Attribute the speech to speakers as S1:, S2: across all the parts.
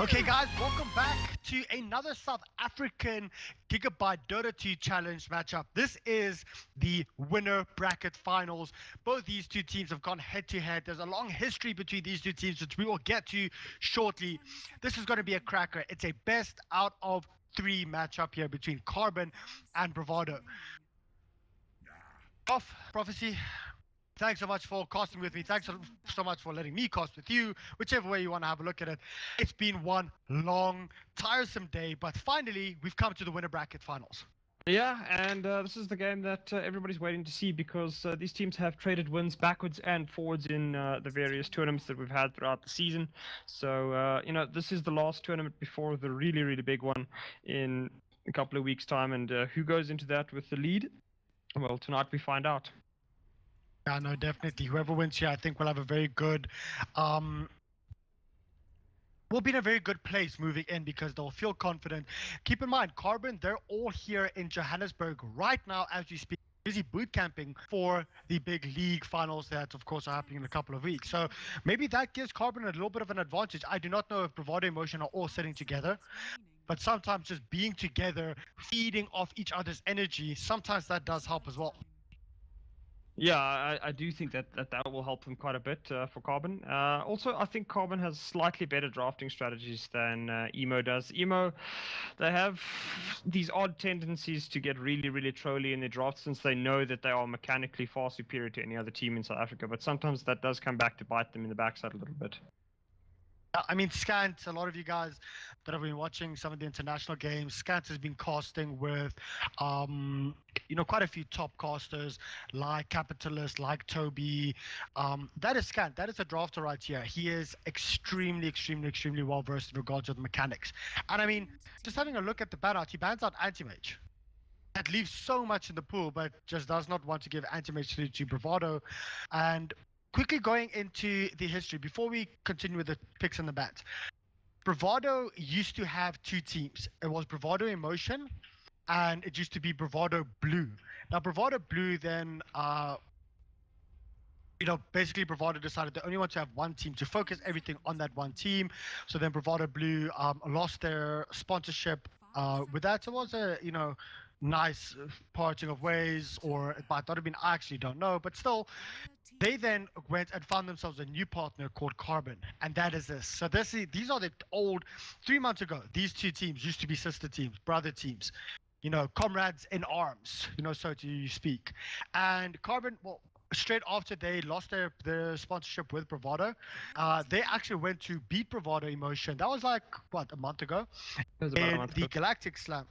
S1: Okay guys, welcome back to another South African Gigabyte Dota 2 challenge matchup. This is the winner bracket finals. Both these two teams have gone head to head. There's a long history between these two teams, which we will get to shortly. This is going to be a cracker. It's a best out of 3 matchup here between Carbon and Bravado. Off, Prophecy. Thanks so much for casting with me. Thanks so much for letting me cast with you. Whichever way you want to have a look at it. It's been one long, tiresome day, but finally, we've come to the winner bracket finals.
S2: Yeah, and this is the game that everybody's waiting to see because these teams have traded wins backwards and forwards in the various tournaments that we've had throughout the season. So, this is the last tournament before the really, really big one in a couple of weeks' time. And who goes into that with the lead? Well, tonight we find out.
S1: Yeah, no, definitely. Whoever wins here, I think will have a very good, we'll be in a very good place moving in because they'll feel confident. Keep in mind, Carbon, they're all here in Johannesburg right now as we speak, busy boot camping for the big league finals that, of course, are happening in a couple of weeks. So maybe that gives Carbon a little bit of an advantage. I do not know if Bravado and Emotion are all sitting together, but sometimes just being together, feeding off each other's energy, sometimes that does help as well.
S2: Yeah, I do think that will help them quite a bit for Carbon. Also, I think Carbon has slightly better drafting strategies than Emo does. Emo, they have these odd tendencies to get really, really trolly in their drafts since they know that they are mechanically far superior to any other team in South Africa. But sometimes that does come back to bite them in the backside a little bit.
S1: I mean, Scant, a lot of you guys that have been watching some of the international games, Scant has been casting with, quite a few top casters like Capitalist, like Toby. That is Scant. That is a drafter right here. He is extremely, extremely, extremely well versed in regards to the mechanics. And I mean, just having a look at the ban out, he bans out Anti-Mage. That leaves so much in the pool, but just does not want to give Anti-Mage to Bravado. And quickly going into the history, before we continue with the picks and the bans, Bravado used to have 2 teams. It was Bravado Emotion, and it used to be Bravado Blue. Now, Bravado Blue then, basically Bravado decided they only want to have one team to focus everything on that one team. So then Bravado Blue lost their sponsorship with that. So it was a, nice parting of ways, or it might not have been, I actually don't know, but still, they then went and found themselves a new partner called Carbon, and that is this. So these are the old, 3 months ago, these 2 teams used to be sister teams, brother teams, comrades in arms, so to speak. And Carbon, well, straight after they lost their sponsorship with Bravado, they actually went to beat Bravado Emotion. That was like, what, a month ago? In the Galactic Slam.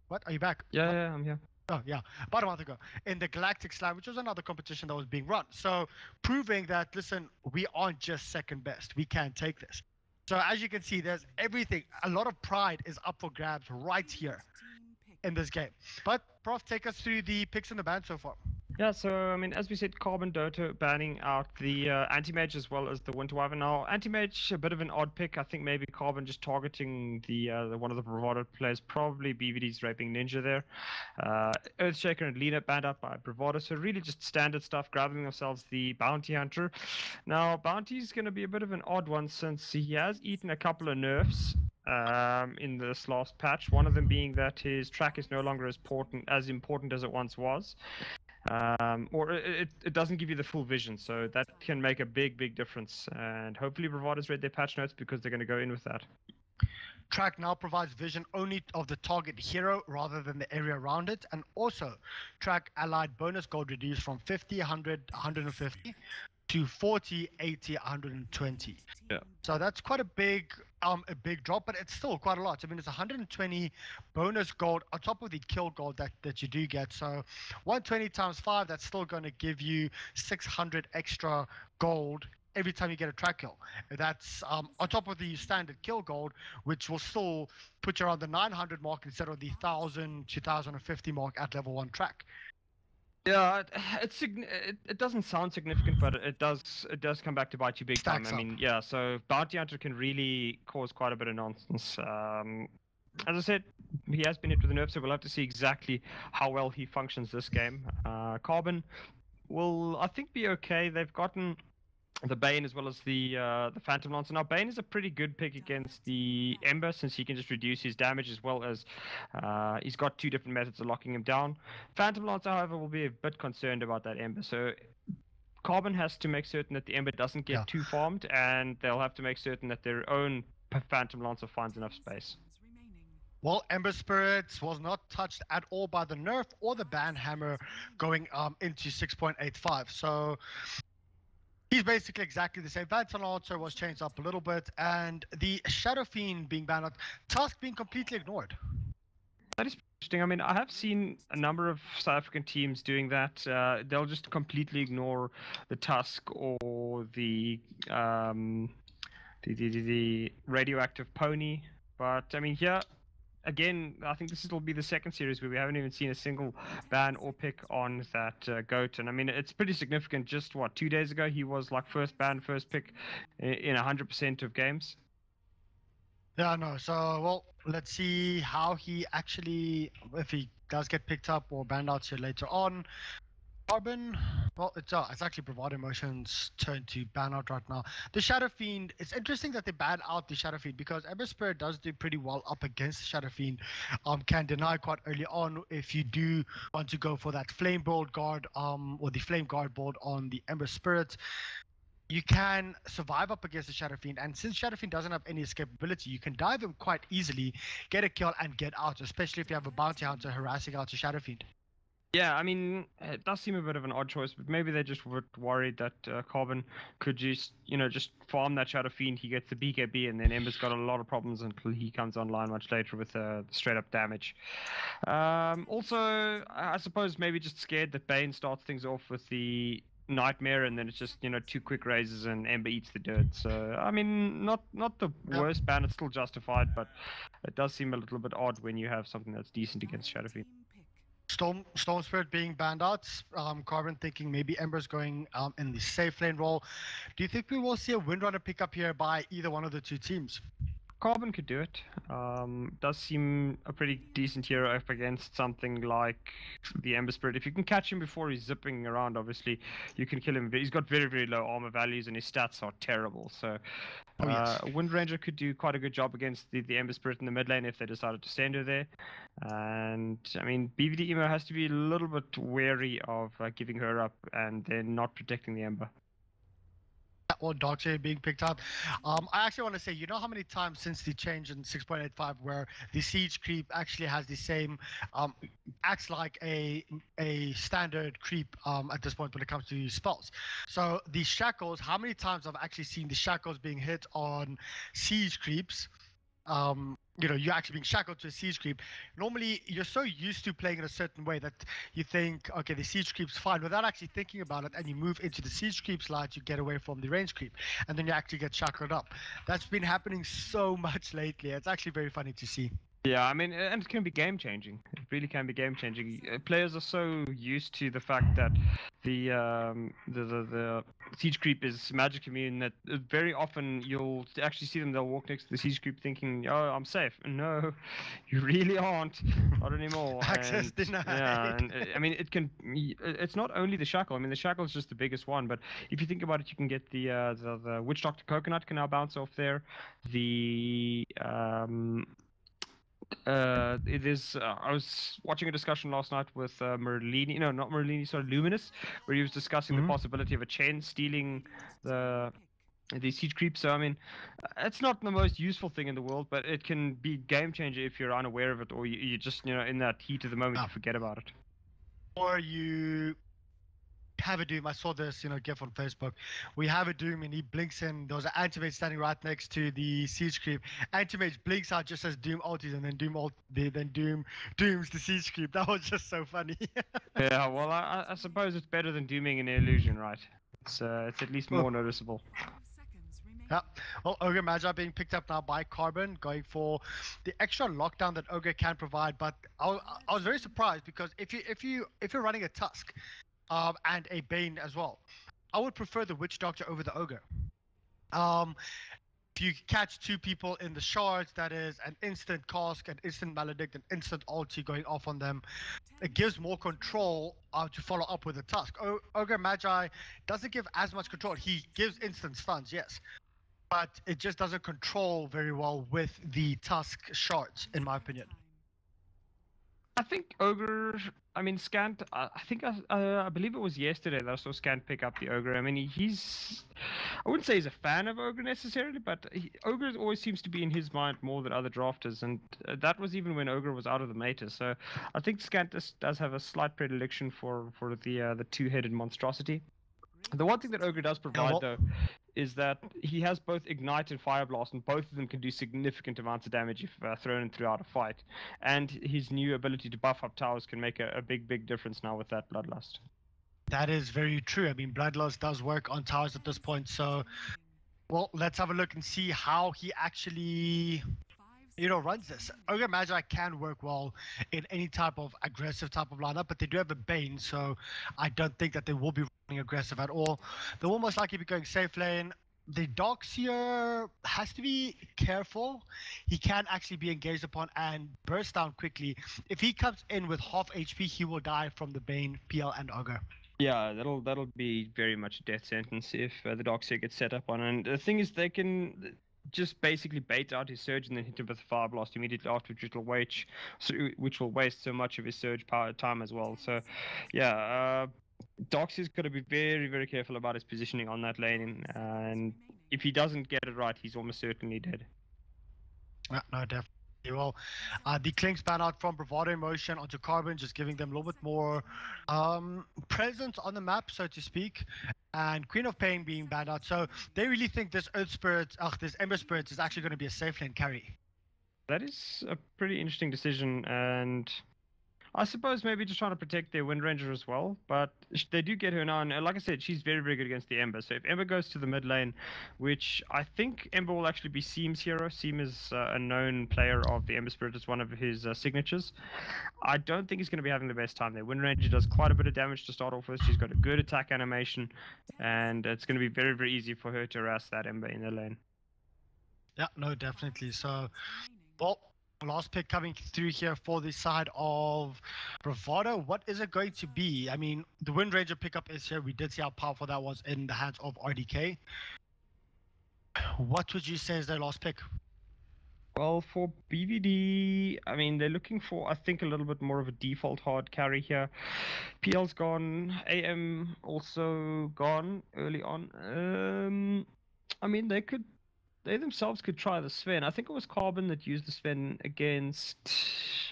S1: What? Are you back?
S2: Yeah, I'm here.
S1: Oh, yeah. About a month ago in the Galactic Slam, which was another competition that was being run. So proving that, listen, we aren't just second best. We can take this. So as you can see, there's everything. A lot of pride is up for grabs right here in this game. But, Prof, take us through the picks and the bans so far.
S2: Yeah, so, I mean, as we said, Carbon Dota banning out the Anti-Mage as well as the Winter Wyvern. Now, Anti-Mage, a bit of an odd pick. I think maybe Carbon just targeting the one of the Bravado players, probably BVD's Raping Ninja there. Earthshaker and Lena banned out by Bravado, so really just standard stuff, grabbing themselves the Bounty Hunter. Now, Bounty's going to be a bit of an odd one since he has eaten a couple of nerfs in this last patch, one of them being that his track is no longer as important as it once was. Or it doesn't give you the full vision, so that can make a big difference. And hopefully Bravado's read their patch notes because they're going to go in with that.
S1: Track now provides vision only of the target hero rather than the area around it, and also Track allied bonus gold reduced from 50, 100, 150 to 40, 80, 120.
S2: Yeah.
S1: So that's quite a big drop, but it's still quite a lot. I mean, it's 120 bonus gold on top of the kill gold that you do get. So 120 times 5, that's still going to give you 600 extra gold every time you get a track kill. That's on top of the standard kill gold, which will still put you around the 900 mark instead of the 1000, 2050 mark at level 1 track.
S2: Yeah, it doesn't sound significant, but it does come back to bite you big time. I mean, yeah, so Bounty Hunter can really cause quite a bit of nonsense. As I said, he has been hit with a nerf, so we'll have to see exactly how well he functions this game. Carbon will, I think, be okay. They've gotten Bane as well as the Phantom Lancer. Now Bane is a pretty good pick against the Ember since he can just reduce his damage as well as he's got two different methods of locking him down. Phantom Lancer, however, will be a bit concerned about that Ember. So Carbon has to make certain that the Ember doesn't get too farmed, and they'll have to make certain that their own Phantom Lancer finds enough space.
S1: Well, Ember Spirits was not touched at all by the nerf or the ban hammer going into 6.85. So he's basically exactly the same. Phantom Lancer was changed up a little bit, and the Shadow Fiend being banned out, Tusk being completely ignored.
S2: That is interesting. I mean, I have seen a number of South African teams doing that. They'll just completely ignore the Tusk or the radioactive pony. But I mean, here again, I think this will be the second series where we haven't even seen a single ban or pick on that goat. And I mean, it's pretty significant. Just what, 2 days ago, he was like first ban, first pick in 100% of games.
S1: Yeah, no. So, well, let's see how he actually, if he does get picked up or banned out here later on. Carbon, well, it's actually Bravado Motion's turn to ban out right now. The Shadow Fiend, it's interesting that they ban out the Shadow Fiend because Ember Spirit does do pretty well up against the Shadow Fiend. Can deny quite early on if you do want to go for that Flame Bolt guard, or the Flame Guard board on the Ember Spirit. You can survive up against the Shadow Fiend, and since Shadow Fiend doesn't have any escapability, you can dive him quite easily, get a kill, and get out, especially if you have a bounty hunter harassing out the Shadow Fiend.
S2: Yeah, I mean, it does seem a bit of an odd choice, but maybe they just were worried that Carbon could just, just farm that Shadow Fiend. He gets the BKB, and then Ember's got a lot of problems until he comes online much later with straight up damage. Also, I suppose maybe just scared that Bane starts things off with the Nightmare, and then it's just 2 quick raises and Ember eats the dirt. So I mean, not the worst ban. It's still justified, but it does seem a little bit odd when you have something that's decent against Shadow Fiend.
S1: Storm Spirit being banned out. Carbon thinking maybe Ember's going in the safe lane role. Do you think we will see a Windrunner pick up here by either one of the two teams?
S2: Carbon could do it. Does seem a pretty decent hero up against something like the Ember Spirit. If you can catch him before he's zipping around, obviously you can kill him. He's got very, very low armor values and his stats are terrible. So Wind Ranger could do quite a good job against the Ember Spirit in the mid lane if they decided to send her there. And I mean, BVD Emo has to be a little bit wary of giving her up and then not protecting the Ember.
S1: Or Darkshade being picked up. I actually want to say, you know how many times since the change in 6.85 where the siege creep actually has the same, acts like a standard creep at this point when it comes to spells. So the shackles, how many times I've actually seen the shackles being hit on siege creeps? You're actually being shackled to a siege creep. Normally, you're so used to playing in a certain way that you think, okay, the siege creep's fine, without actually thinking about it, and you move into the siege creep's light, you get away from the range creep, and then you actually get shackled up. That's been happening so much lately. It's actually very funny to see.
S2: Yeah, I mean, and it can be game-changing. It really can be game-changing. Players are so used to the fact that the siege creep is magic immune that very often you'll actually see them. They'll walk next to the siege creep thinking, "Oh, I'm safe." No, you really aren't. Not anymore.
S1: Access denied.
S2: Yeah, and I mean, it can. It's not only the shackle. I mean, the shackle is just the biggest one. But if you think about it, you can get the Witch Doctor Coconut can now bounce off there. It is. I was watching a discussion last night with Merlini. No, not Merlini. Sorry, Luminous, where he was discussing the possibility of a chain stealing the siege creep. So I mean, it's not the most useful thing in the world, but it can be game changer if you're unaware of it, or you just in that heat of the moment you forget about it.
S1: Or you have a Doom. I saw this, GIF on Facebook. We have a Doom and he blinks in. There was an Anti-Mage standing right next to the siege creep. Anti-Mage blinks out just as Doom ultis, and then Doom dooms the siege creep. That was just so funny.
S2: Yeah, well, I suppose it's better than dooming an illusion, right? It's at least more noticeable.
S1: Yeah. Well, Ogre Magi being picked up now by Carbon, going for the extra lockdown that Ogre can provide. But I was very surprised because if you're running a Tusk, and a Bane as well, I would prefer the Witch Doctor over the Ogre. if you catch two people in the shards, that is an instant cask, an instant maledict, an instant ulti going off on them. It gives more control to follow up with a tusk. Ogre Magi doesn't give as much control. He gives instant stuns, yes, but it just doesn't control very well with the tusk shards, in my opinion.
S2: I think Ogre, I mean, Scant, I believe it was yesterday that I saw Scant pick up the Ogre. I mean, I wouldn't say he's a fan of Ogre necessarily, but Ogre always seems to be in his mind more than other drafters, and that was even when Ogre was out of the meta. So I think Scant does have a slight predilection for the two-headed monstrosity. The one thing that Ogre does provide, though, is that he has both Ignite and Fire Blast, and both of them can do significant amounts of damage if thrown in throughout a fight. And his new ability to buff up towers can make a big difference now with that Bloodlust.
S1: That is very true. I mean, Bloodlust does work on towers at this point, so... Well, let's have a look and see how he actually... runs this. Ogre Magi can work well in any type of aggressive type of lineup, but they do have a Bane, so I don't think that they will be running aggressive at all. They will most likely be going safe lane. The Doxier has to be careful. He can actually be engaged upon and burst down quickly. If he comes in with half HP, he will die from the Bane, PL, and Ogre.
S2: Yeah, that'll be very much a death sentence if the Doxier gets set up on. And the thing is, they can just basically bait out his surge and then hit him with a Fire Blast immediately after, which will waste so much of his surge power time as well. So, yeah, Doxier's got to be very careful about his positioning on that lane, and if he doesn't get it right, he's almost certainly dead.
S1: No, definitely. Well, the Clinks ban out from Bravado in motion onto Carbon, just giving them a little bit more presence on the map, so to speak. And Queen of Pain being banned out. So they really think this this Ember Spirit is actually going to be a safe lane carry.
S2: That is a pretty interesting decision, and I suppose maybe just trying to protect their Wind Ranger as well, but they do get her now, and like I said, she's very good against the Ember. So if Ember goes to the mid lane, which I think Ember will actually be Seam's hero. Seam is a known player of the Ember Spirit. It's one of his signatures. I don't think he's going to be having the best time there. Wind Ranger does quite a bit of damage to start off with. She's got a good attack animation, and it's going to be very easy for her to harass that Ember in the lane.
S1: Yeah, no, definitely. So, well, last pick coming through here for the side of Bravado. What is it going to be? I mean, the Wind Ranger pickup is here. We did see how powerful that was in the hands of RDK. What would you say is their last pick?
S2: Well, for BVD, I mean, they're looking for, I think, a little bit more of a default hard carry here. PL's gone, AM also gone early on. I mean, they themselves could try the Sven. I think it was Carbon that used the Sven against,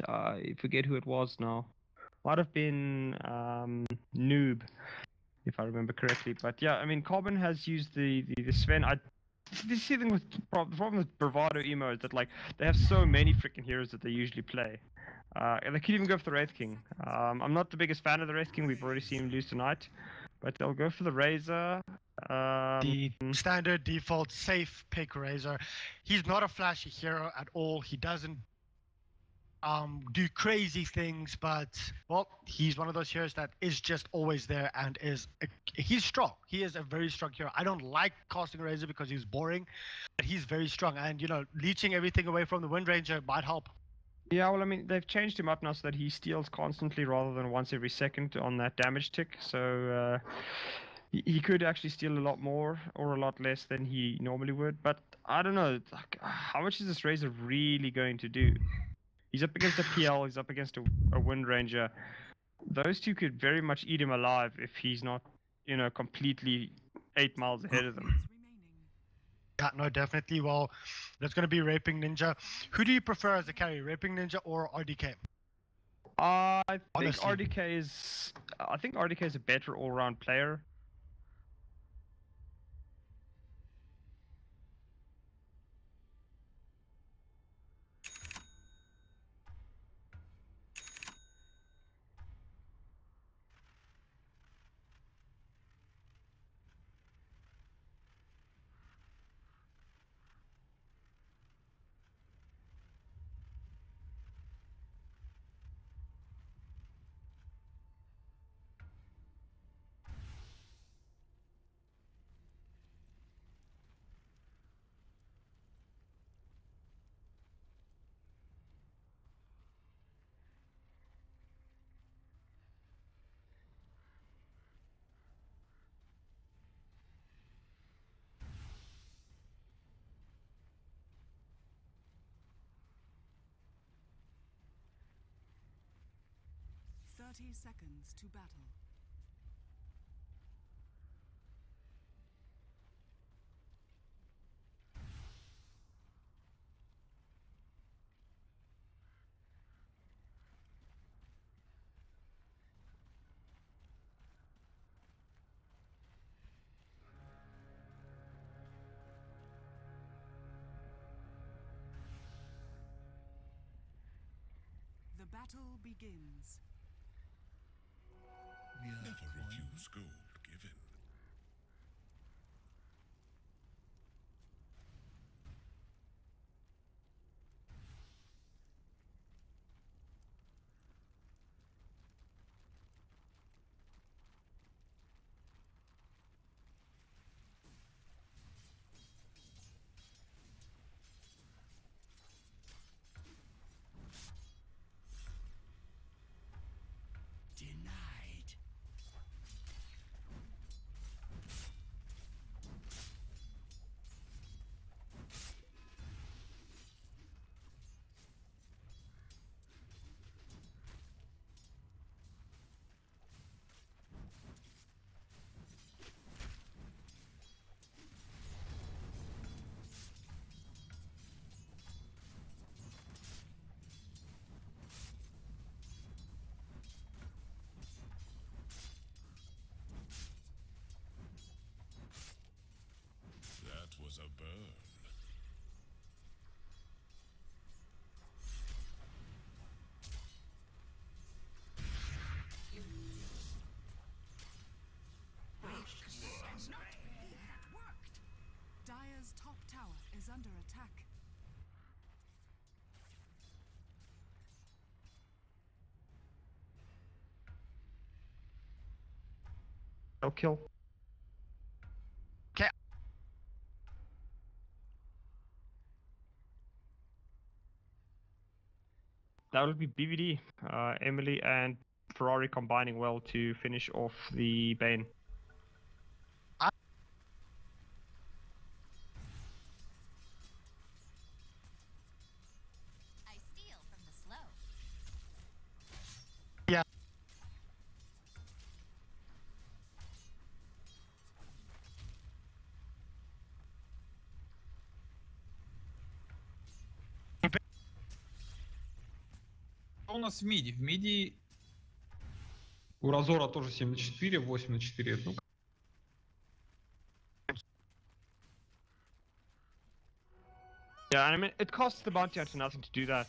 S2: I forget who it was now. Might have been Noob, if I remember correctly. But yeah, I mean, Carbon has used the Sven. The thing with the problem with Bravado emo is that like they have so many freaking heroes that they usually play. And they could even go for the Wraith King. I'm not the biggest fan of the Wraith King. We've already seen him lose tonight, but they'll go for the Razor.
S1: The standard default safe pick Razor. He's not a flashy hero at all. He doesn't do crazy things, but well, he's one of those heroes that is just always there and he's strong. He is a very strong hero. I don't like casting Razor because he's boring, but he's very strong, and leeching everything away from the Wind Ranger might help.
S2: Yeah, well, I mean, they've changed him up now so that he steals constantly rather than once every second on that damage tick. So he could actually steal a lot more or a lot less than he normally would. But I don't know, how much is this Razor really going to do? He's up against a PL, he's up against a Wind Ranger. Those two could very much eat him alive if he's not, completely 8 miles ahead of them.
S1: Yeah, no, definitely. Well, that's going to be Raping Ninja. Who do you prefer as a carry, Raping Ninja or RDK?
S2: I think RDK is a better all-round player.
S3: 30 seconds to battle. The battle begins.
S4: Never refuse gold given.
S5: Denied.
S4: That was a burn.
S3: Dire's top tower is under attack.
S2: No kill.
S1: Okay.
S2: That will be BBD. Emily and Ferrari combining well to finish off the Bane.
S6: I steal from the slow.
S1: Yeah.
S7: Что у нас в миди? В миди у Разора тоже 7/4, 8/4. Ну,
S2: Yeah, and I mean, it costs the bounty hunter nothing to do that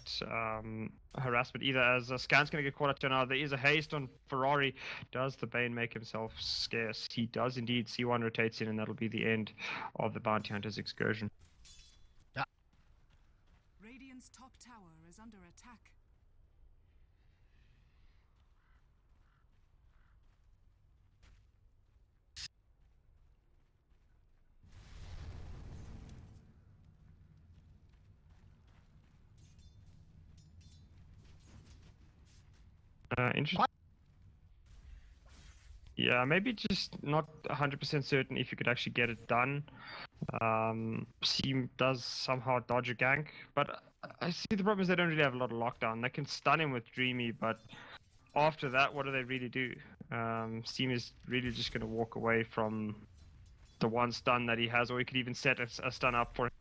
S2: harassment either, as Scan's going to get caught up to now. There is a haste on Ferrari. Does the Bane make himself scarce? He does indeed. C1 rotates in, and that'll be the end of the bounty hunter's excursion.
S3: Radiant's top tower is under attack.
S2: Interesting. Yeah, maybe just not 100% certain if you could actually get it done. Seam does somehow dodge a gank, but I see the problem is they don't really have a lot of lockdown. They can stun him with Dreamy, but after that, what do they really do? Seam is really just going to walk away from the one stun that he has, or he could even set a stun up for him.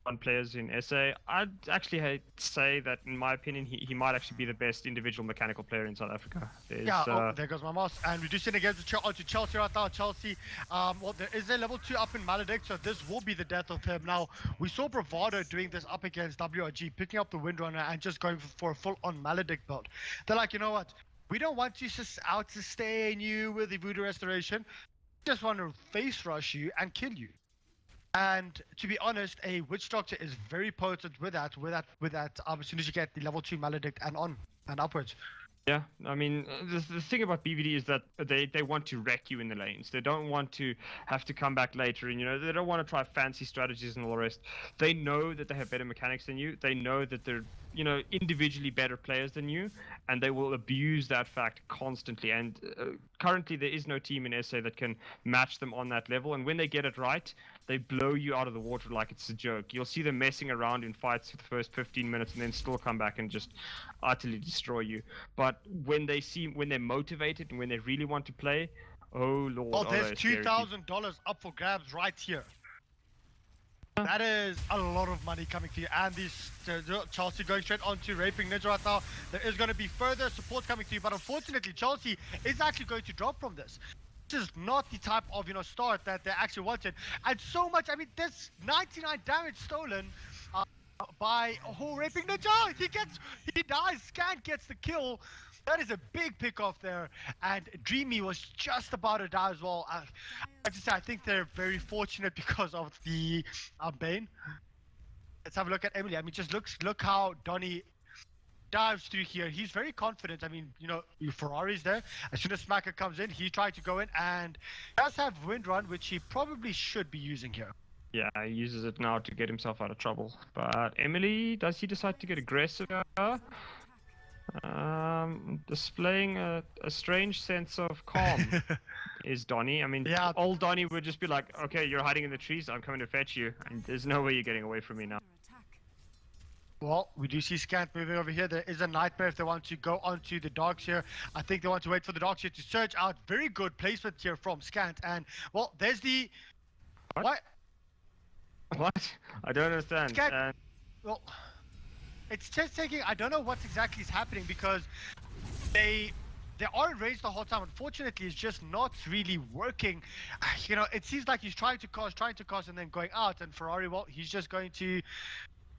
S2: on players in SA. I'd actually say that, in my opinion, he might actually be the best individual mechanical player in South Africa.
S1: There goes my mouse. And we do see against Chelsea right now. Chelsea, well, there is a level 2 up in Maledict, so this will be the death of him. Now, we saw Bravado doing this up against WRG, picking up the Windrunner and just going for a full-on Maledict build. They're like, you know what? We don't want to just out-sustain you with the Voodoo Restoration. We just want to face rush you and kill you. And to be honest, a Witch Doctor is very potent with that. As soon as you get the level 2 Maledict and on and upwards.
S2: Yeah, I mean, the thing about BVD is that they want to wreck you in the lanes. They don't want to have to come back later, and they don't want to try fancy strategies and all the rest. They know that they have better mechanics than you. They know that they're individually better players than you, and they will abuse that fact constantly. And currently, there is no team in SA that can match them on that level. And when they get it right, they blow you out of the water like it's a joke. You'll see them messing around in fights for the first 15 minutes and then still come back and just utterly destroy you. But when they're motivated and when they really want to play, oh lord.
S1: Oh, there's $2,000 up for grabs right here. That is a lot of money coming to you. And these Chelsea going straight onto Raping Ninja right now. There is going to be further support coming to you, but unfortunately Chelsea is actually going to drop from this. This is not the type of start that they actually wanted. And so much, I mean, there's 99 damage stolen by Raping Ninja. He dies. Scan gets the kill. That is a big pick off there. And Dreamy was just about to die as well. I think they're very fortunate because of the Bane. Let's have a look at Emily. I mean, just look how Donny dives through here. He's very confident. I mean, Ferrari's there. As soon as Smacker comes in, he tried to go in and does have Wind Run, which he probably should be using here.
S2: Yeah, he uses it now to get himself out of trouble. But Emily, does he decide to get aggressive? Displaying a strange sense of calm is Donny. I mean, old Donny would just be like, okay, you're hiding in the trees, I'm coming to fetch you, and there's no way you're getting away from me now.
S1: Well, we do see Scant moving over here. There is a Nightmare if they want to go onto the Darks here. I think they want to wait for the Darks here to search out. Very good placement here from Scant. And, well, there's the... What?
S2: I don't understand.
S1: Scant... Well... It's just taking, I don't know what exactly is happening because they are in range the whole time. Unfortunately, it's just not really working. It seems like he's trying to cast and then going out. And Ferrari, well, he's just going to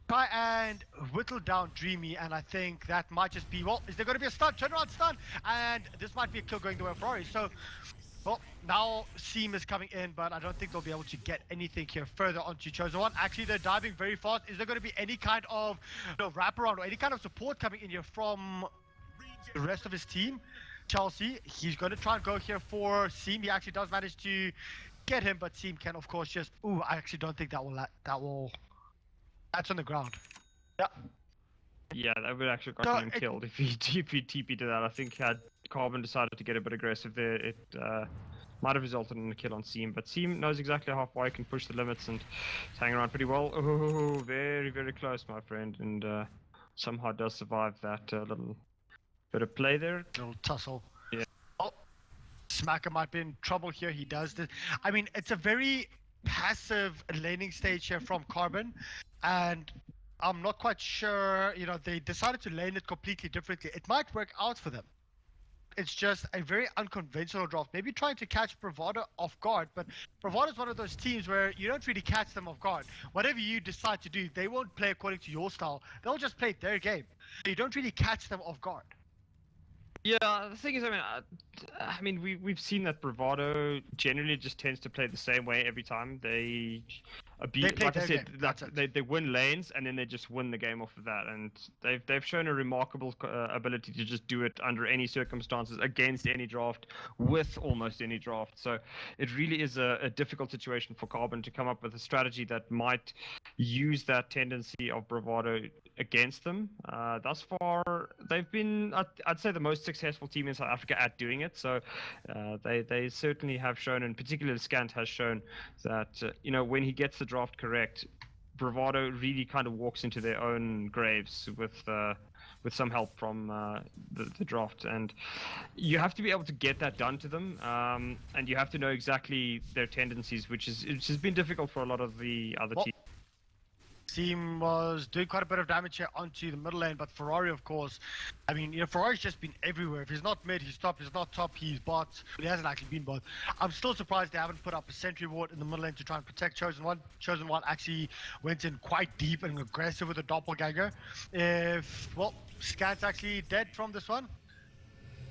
S1: try and whittle down Dreamy. And I think that might just be, well, is there going to be a stun? Turnaround stun. And this might be a kill going the way of Ferrari. So, well, now Seam is coming in, but I don't think they'll be able to get anything here further onto Chosen One. Actually, they're diving very fast. Is there going to be any kind of wraparound or any kind of support coming in here from the rest of his team? Chelsea, he's going to try and go here for Seam. He actually does manage to get him, but Seam can, of course, just... Ooh, I actually don't think that will... That's on the ground. Yeah.
S2: Yeah, that would actually got him killed if he TP'd to that. I think had Carbon decided to get a bit aggressive there, it might have resulted in a kill on Seam. But Seam knows exactly how far he can push the limits and hang around pretty well. Oh, very, very close, my friend. And somehow does survive that little bit of play there.
S1: Little tussle.
S2: Yeah.
S1: Oh, Smacker might be in trouble here. He does this. I mean, it's a very passive laning stage here from Carbon. And I'm not quite sure, they decided to lane it completely differently. It might work out for them. It's just a very unconventional draft. Maybe trying to catch Bravado off guard, but Bravado is one of those teams where you don't really catch them off guard. Whatever you decide to do, they won't play according to your style. They'll just play their game. You don't really catch them off guard.
S2: Yeah, the thing is, I mean, we've seen that Bravado generally just tends to play the same way every time. They like I said, they win lanes and then they just win the game off of that. And they've shown a remarkable ability to just do it under any circumstances, against any draft, with almost any draft. So it really is a difficult situation for Carbon to come up with a strategy that might use that tendency of Bravado against them. Thus far, they've been, I'd say, the most successful team in South Africa at doing it. So they certainly have shown, and particularly Scant has shown, that when he gets the draft correct, Bravado really kind of walks into their own graves with some help from the draft. And you have to be able to get that done to them, and you have to know exactly their tendencies, which has been difficult for a lot of the other teams.
S1: Seam was doing quite a bit of damage here onto the middle lane, but Ferrari, of course, I mean, Ferrari's just been everywhere. If he's not mid, he's top. He's not top, he's bot. He hasn't actually been bot. I'm still surprised they haven't put up a sentry ward in the middle lane to try and protect Chosen One. Chosen One actually went in quite deep and aggressive with the doppelganger. Well, Scant's actually dead from this one.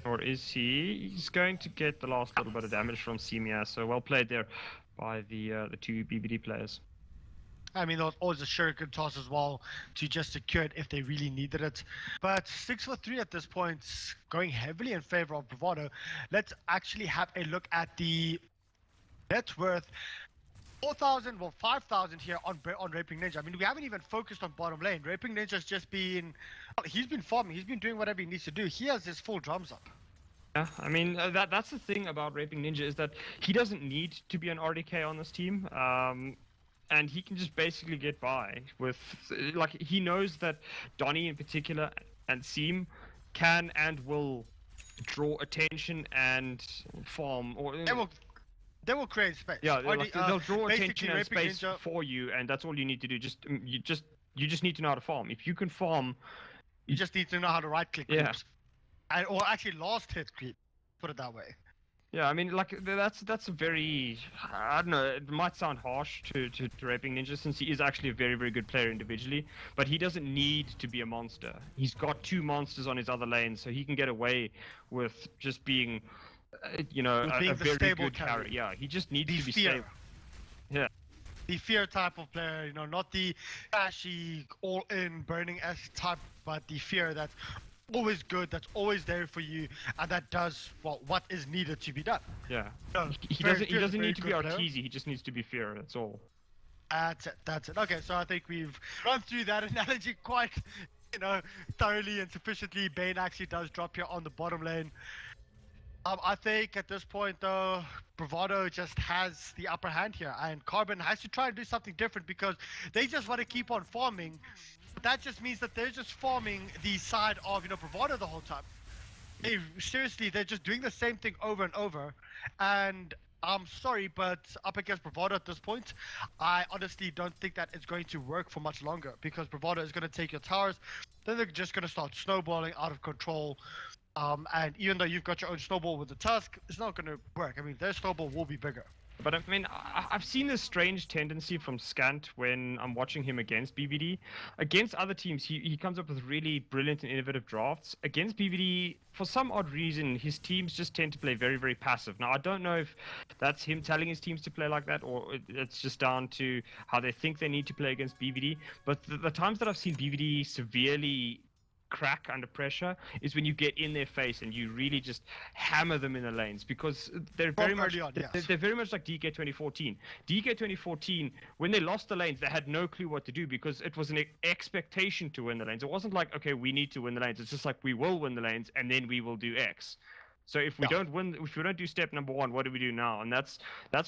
S2: Or is he? He's going to get the last little bit of damage from Simia, so well played there by the two BBD players.
S1: I mean, there was always a shuriken toss as well to just secure it if they really needed it. But 6 for 3 at this point, going heavily in favor of Bravado. Let's actually have a look at the net worth. 4,000, well, 5,000 here on Raping Ninja. I mean, we haven't even focused on bottom lane. Raping Ninja's just been, he's been farming. He's been doing whatever he needs to do. He has his full drums up.
S2: Yeah, I mean, that's the thing about Raping Ninja is that he doesn't need to be an RDK on this team. And he can just basically get by with, like, he knows that Donnie in particular and Seam can and will draw attention and farm, or
S1: they will create space.
S2: Yeah, they'll draw attention and space
S1: Ninja
S2: for you, and that's all you need to do. You just need to know how to farm. If you can farm,
S1: you just need to know how to right click.
S2: Yeah.
S1: Or actually last hit creep. Put it that way.
S2: Yeah, I mean, like, that's a very, I don't know, it might sound harsh to Raping Ninja since he is actually a very, very good player individually, but he doesn't need to be a monster. He's got 2 monsters on his other lane, so he can get away with just being, a very good carry. Yeah, he just needs to be stable. Yeah.
S1: The fear type of player, not the flashy, all-in, burning-esque type, but the fear that's always good, that's always there for you, and that does what is needed to be done.
S2: Yeah.
S1: So,
S2: he doesn't need to be arteezy, he just needs to be fear, that's all.
S1: That's it. Okay, so I think we've run through that analogy quite, thoroughly and sufficiently. Bane actually does drop here on the bottom lane. I think at this point, though, Bravado just has the upper hand here, and Carbon has to try and do something different because they just want to keep on farming. That just means that they're just farming the side of, Bravado the whole time. They're just doing the same thing over and over. And I'm sorry, but up against Bravado at this point, I honestly don't think that it's going to work for much longer because Bravado is going to take your towers. Then they're just going to start snowballing out of control. And even though you've got your own snowball with the Tusk, it's not going to work. I mean, their snowball will be bigger.
S2: But I mean, I've seen this strange tendency from Scant when I'm watching him against BBD. Against other teams, he comes up with really brilliant and innovative drafts. Against BBD, for some odd reason, his teams just tend to play very, very passive. Now, I don't know if that's him telling his teams to play like that, or it's just down to how they think they need to play against BBD. But the times that I've seen BBD severely crack under pressure is when you get in their face and you really just hammer them in the lanes, because they're very much they're very much like DK 2014. DK 2014, when they lost the lanes, they had no clue what to do because it was an expectation to win the lanes. It wasn't like, okay, we need to win the lanes. It's just like, we will win the lanes and then we will do X. So if we don't win, if we don't do step number 1, what do we do now? And that's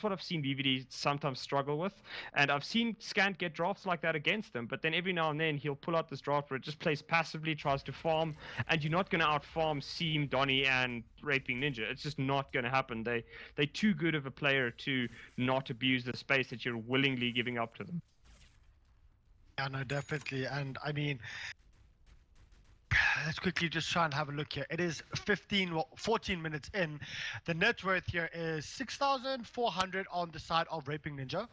S2: what I've seen BBD sometimes struggle with. And I've seen Scant get drafts like that against them, but then every now and then he'll pull out this draft where it just plays passively, tries to farm, and you're not going to out-farm Seam, Donnie, and Raping Ninja. It's just not going to happen. They're too good of a player to not abuse the space that you're willingly giving up to them.
S1: Yeah, no, definitely. And I mean, let's quickly just try and have a look here. It is 14 minutes in. The net worth here is 6,400 on the side of Raping Ninja.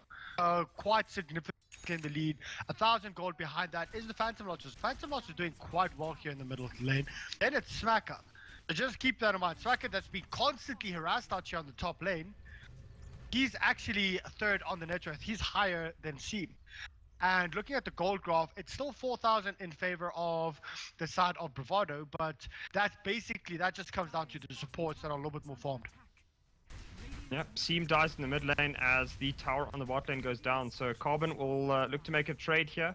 S1: Quite significant in the lead. 1,000 gold behind that is the Phantom Lodges. Phantom Lodge is doing quite well here in the middle lane. Then it's Smacker. So just keep that in mind. Smacker that's been constantly harassed out here on the top lane. He's actually third on the net worth. He's higher than Seam. And looking at the gold graph, it's still 4,000 in favor of the side of Bravado, but that just comes down to the supports that are a little bit more farmed.
S2: Yep, Seam dies in the mid lane as the tower on the bot lane goes down. So Carbon will look to make a trade here,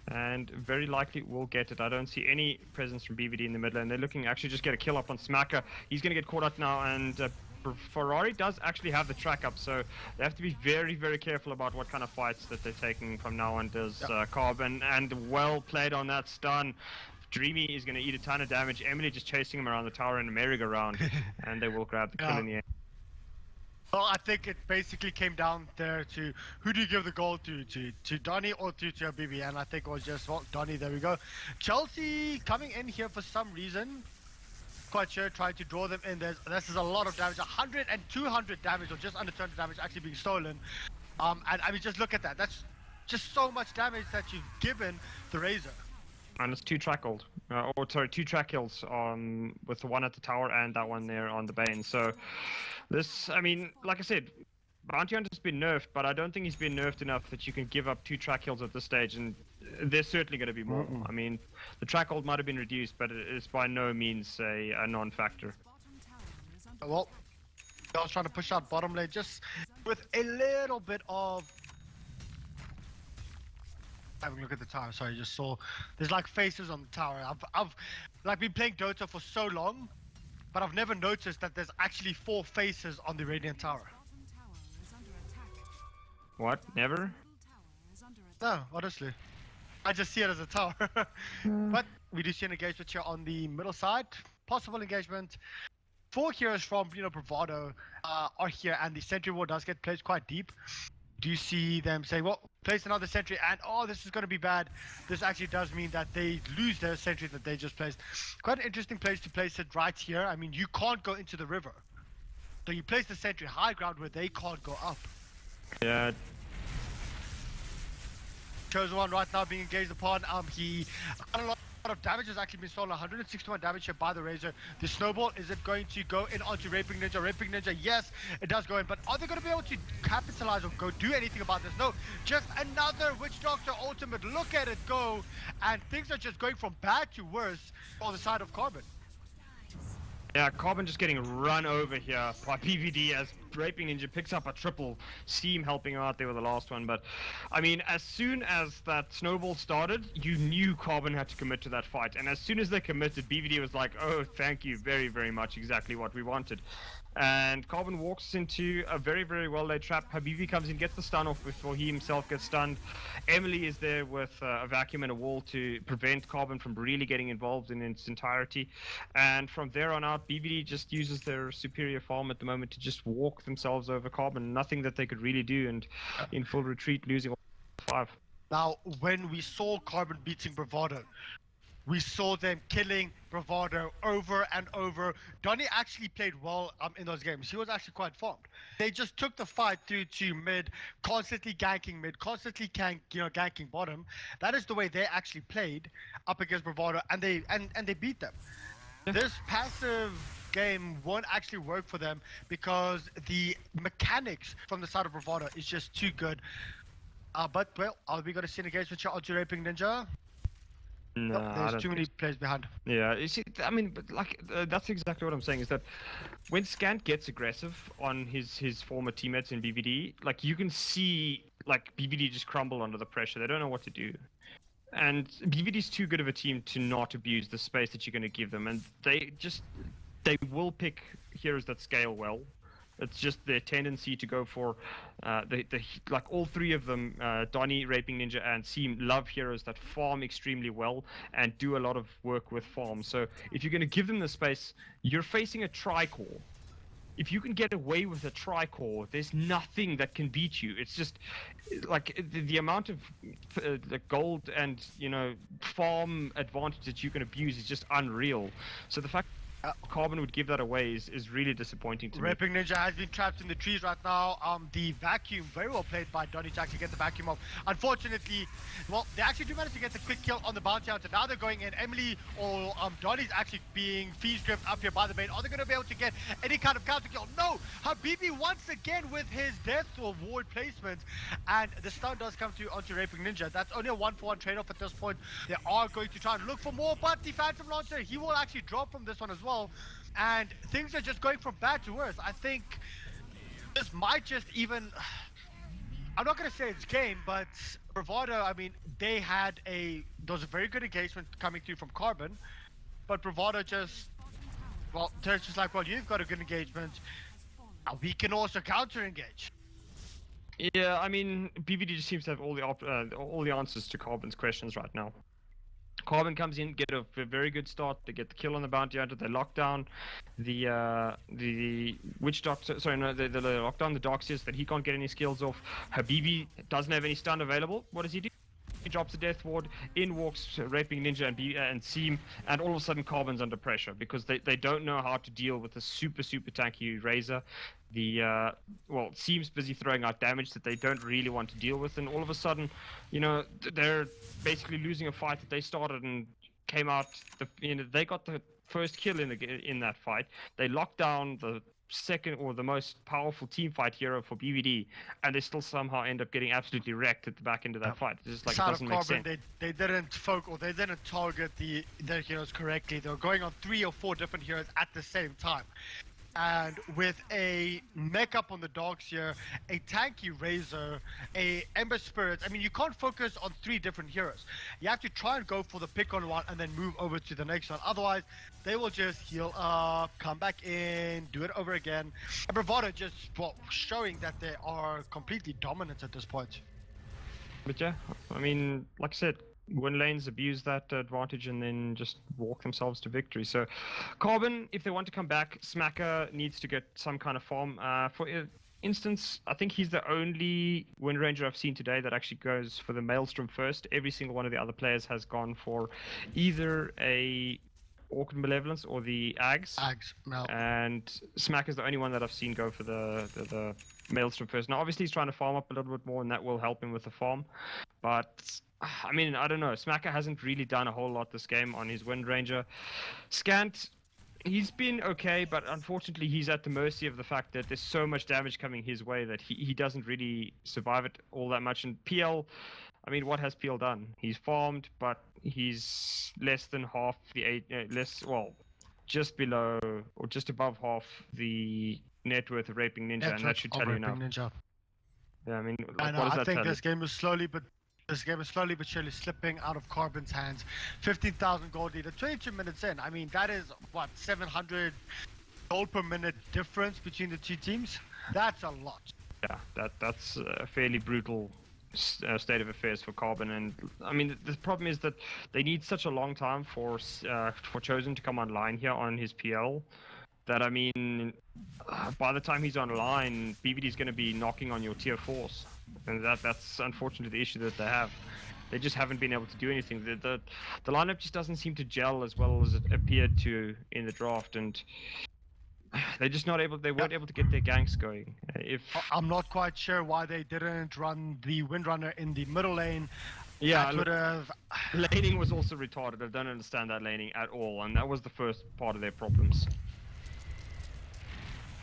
S2: and very likely will get it. I don't see any presence from BBD in the mid lane. They're looking to actually just get a kill up on Smacker. He's going to get caught up now, and Ferrari does actually have the track up, so they have to be very, very careful about what kind of fights that they're taking from now on. Does Carbon, and well played on that stun. Dreamy is going to eat a ton of damage. Emily just chasing him around the tower in a merry-go-round, and they will grab the kill in the end.
S1: Well, I think it basically came down there to who do you give the goal to Donny or to BB, and I think it was just, well, Donny, there we go. Chelsea coming in here for some reason, quite sure, trying to draw them in. This is a lot of damage, 100 and 200 damage, or just under 200 damage actually being stolen. And I mean, just look at that. That's just so much damage that you've given the Razor.
S2: And it's 2 track kills, 2 track kills on with the one at the tower and that one there on the Bane. So this, I mean, like I said, Bounty Hunter's been nerfed, but I don't think he's been nerfed enough that you can give up 2 track kills at this stage, and there's certainly going to be more. I mean, the track hold might have been reduced, but it is by no means a non-factor.
S1: Well, I was trying to push out bottom lane just with a little bit of... Having a look at the tower, sorry, just saw there's like faces on the tower. I've like been playing Dota for so long, but I've never noticed that there's actually 4 faces on the Radiant Tower.
S2: What? Never?
S1: No, honestly. I just see it as a tower. But we do see an engagement here on the middle side. Possible engagement. 4 heroes from, Bravado are here, and the sentry wall does get placed quite deep. Do you see them saying, well, place another sentry, and oh, this is going to be bad. This actually does mean that they lose their sentry that they just placed. Quite an interesting place to place it right here. I mean, you can't go into the river. So you place the sentry high ground where they can't go up.
S2: Yeah.
S1: Chosen One right now being engaged upon. He got a lot of damage has actually been stolen. 161 damage here by the Razor. The snowball, is it going to go in onto Raping Ninja? Raping Ninja, yes, it does go in, but are they going to be able to capitalize or go do anything about this? No, just another Witch Doctor ultimate. Look at it go, and things are just going from bad to worse on the side of Carbon.
S2: Yeah, Carbon just getting run over here by PVD as Raping Ninja picks up a triple. Steam helping out there with the last one, but I mean, as soon as that snowball started, you knew Carbon had to commit to that fight, and as soon as they committed, BVD was like, oh, thank you very, very much, exactly what we wanted. And Carbon walks into a very, very well laid trap. Habibi comes in, gets the stun off before he himself gets stunned. Emily is there with a vacuum and a wall to prevent Carbon from really getting involved in its entirety. And from there on out, BVD just uses their superior farm at the moment to just walk themselves over Carbon. Nothing that they could really do, and in full retreat, losing all 5.
S1: Now, when we saw Carbon beating Bravado, we saw them killing Bravado over and over. Donny actually played well in those games. He was actually quite formed. They just took the fight through to mid, constantly ganking mid, constantly ganking bottom. That is the way they actually played up against Bravado, and they beat them. This passive game won't actually work for them because the mechanics from the side of Bravado is just too good. But well, are we going to see an engagement shot onto Raping Ninja?
S2: No,
S1: there's too many players behind.
S2: Yeah, you see, I mean, but like that's exactly what I'm saying. Is that when Scant gets aggressive on his former teammates in BVD, like you can see like BVD just crumble under the pressure. They don't know what to do, and BVD's too good of a team to not abuse the space that you're going to give them, and they will pick heroes that scale well. It's just their tendency to go for like all 3 of them, Donny, Raping Ninja, and Seam, love heroes that farm extremely well and do a lot of work with farm. So if you're going to give them the space, you're facing a tri-core. If you can get away with a tri-core, there's nothing that can beat you. It's just like the amount of the gold and farm advantage that you can abuse is just unreal. So the fact Carbon would give that away is really disappointing to me.
S1: Raping Ninja has been trapped in the trees right now. The vacuum, very well played by Donny to actually get the vacuum off. Unfortunately, well, they actually do manage to get the quick kill on the bounty hunter. Now they're going in. Emily or Donny's actually being feed drift up here by the main. Are they going to be able to get any kind of counter kill? No! Habibi once again with his death or ward placement. And the stun does come onto Raping Ninja. That's only a 1-for-1 trade-off at this point. They are going to try and look for more, but the Phantom Launcher, he will actually drop from this one as well. And things are just going from bad to worse. I think this might just even... I'm not going to say it's game, but Bravado, I mean, there was a very good engagement coming through from Carbon, but Bravado just... Well, they're just like, well, you've got a good engagement. We can also counter-engage.
S2: Yeah, I mean, BVD just seems to have all the answers to Carbon's questions right now. Carbon comes in, get a very good start. They get the kill on the bounty hunter. They lock down the witch doctor. Sorry, no, they lock down the Darkseers that he can't get any skills off. Habibi doesn't have any stun available. What does he do? He drops the death ward. In walks Raping Ninja and Seam, and all of a sudden Carbon's under pressure because they don't know how to deal with a super tanky Razor. The Seam's busy throwing out damage that they don't really want to deal with, and all of a sudden, you know, they're basically losing a fight that they started and came out. They got the first kill in that fight. They locked down the second or the most powerful team fight hero for BVD, and they still somehow end up getting absolutely wrecked at the back end of that fight. It's just like, it doesn't make sense.
S1: They didn't target their heroes correctly. They were going on 3 or 4 different heroes at the same time. And with a mech up on the dogs here, a tanky Razor, a Ember Spirit, I mean, you can't focus on 3 different heroes. You have to try and go for the pick on one and then move over to the next one. Otherwise, they will just heal up, come back in, do it over again. And Bravado just showing that they are completely dominant at this point.
S2: But yeah, I mean, like I said, win lanes abuse that advantage and then just walk themselves to victory. So Carbon, if they want to come back, Smacker needs to get some kind of farm. For instance, I think he's the only Wind Ranger I've seen today that actually goes for the Maelstrom first. Every single one of the other players has gone for either a Orchid Malevolence or the Ags.
S1: No.
S2: And Smacker's the only one that I've seen go for the Maelstrom first. Now obviously he's trying to farm up a little bit more and that will help him with the farm. But I mean, I don't know. Smacker hasn't really done a whole lot this game on his Wind Ranger. Scant, he's been okay, but unfortunately he's at the mercy of the fact that there's so much damage coming his way that he doesn't really survive it all that much. And PL, I mean, what has PL done? He's farmed, but he's less than half the just below or just above half the net worth of Raping Ninja, and that should tell you enough.
S1: Ninja.
S2: Yeah, I mean,
S1: I know.
S2: what does
S1: I
S2: that
S1: think
S2: tell you?
S1: this game is slowly but surely slipping out of Carbon's hands. 15,000 gold leader, 22 minutes in. I mean, that is what, 700 gold per minute difference between the 2 teams. That's a lot.
S2: Yeah, that's a fairly brutal state of affairs for Carbon. And I mean, the problem is that they need such a long time for Chosen to come online here on his PL. That, I mean, by the time he's online, BVD is going to be knocking on your tier 4s. And that's unfortunately the issue that they have. They just haven't been able to do anything. The lineup just doesn't seem to gel as well as it appeared to in the draft, and they're just not able. They weren't able to get their ganks going.
S1: I'm not quite sure why they didn't run the Windrunner in the middle lane.
S2: Yeah,
S1: look,
S2: laning was also retarded. I don't understand that laning at all, and that was the first part of their problems.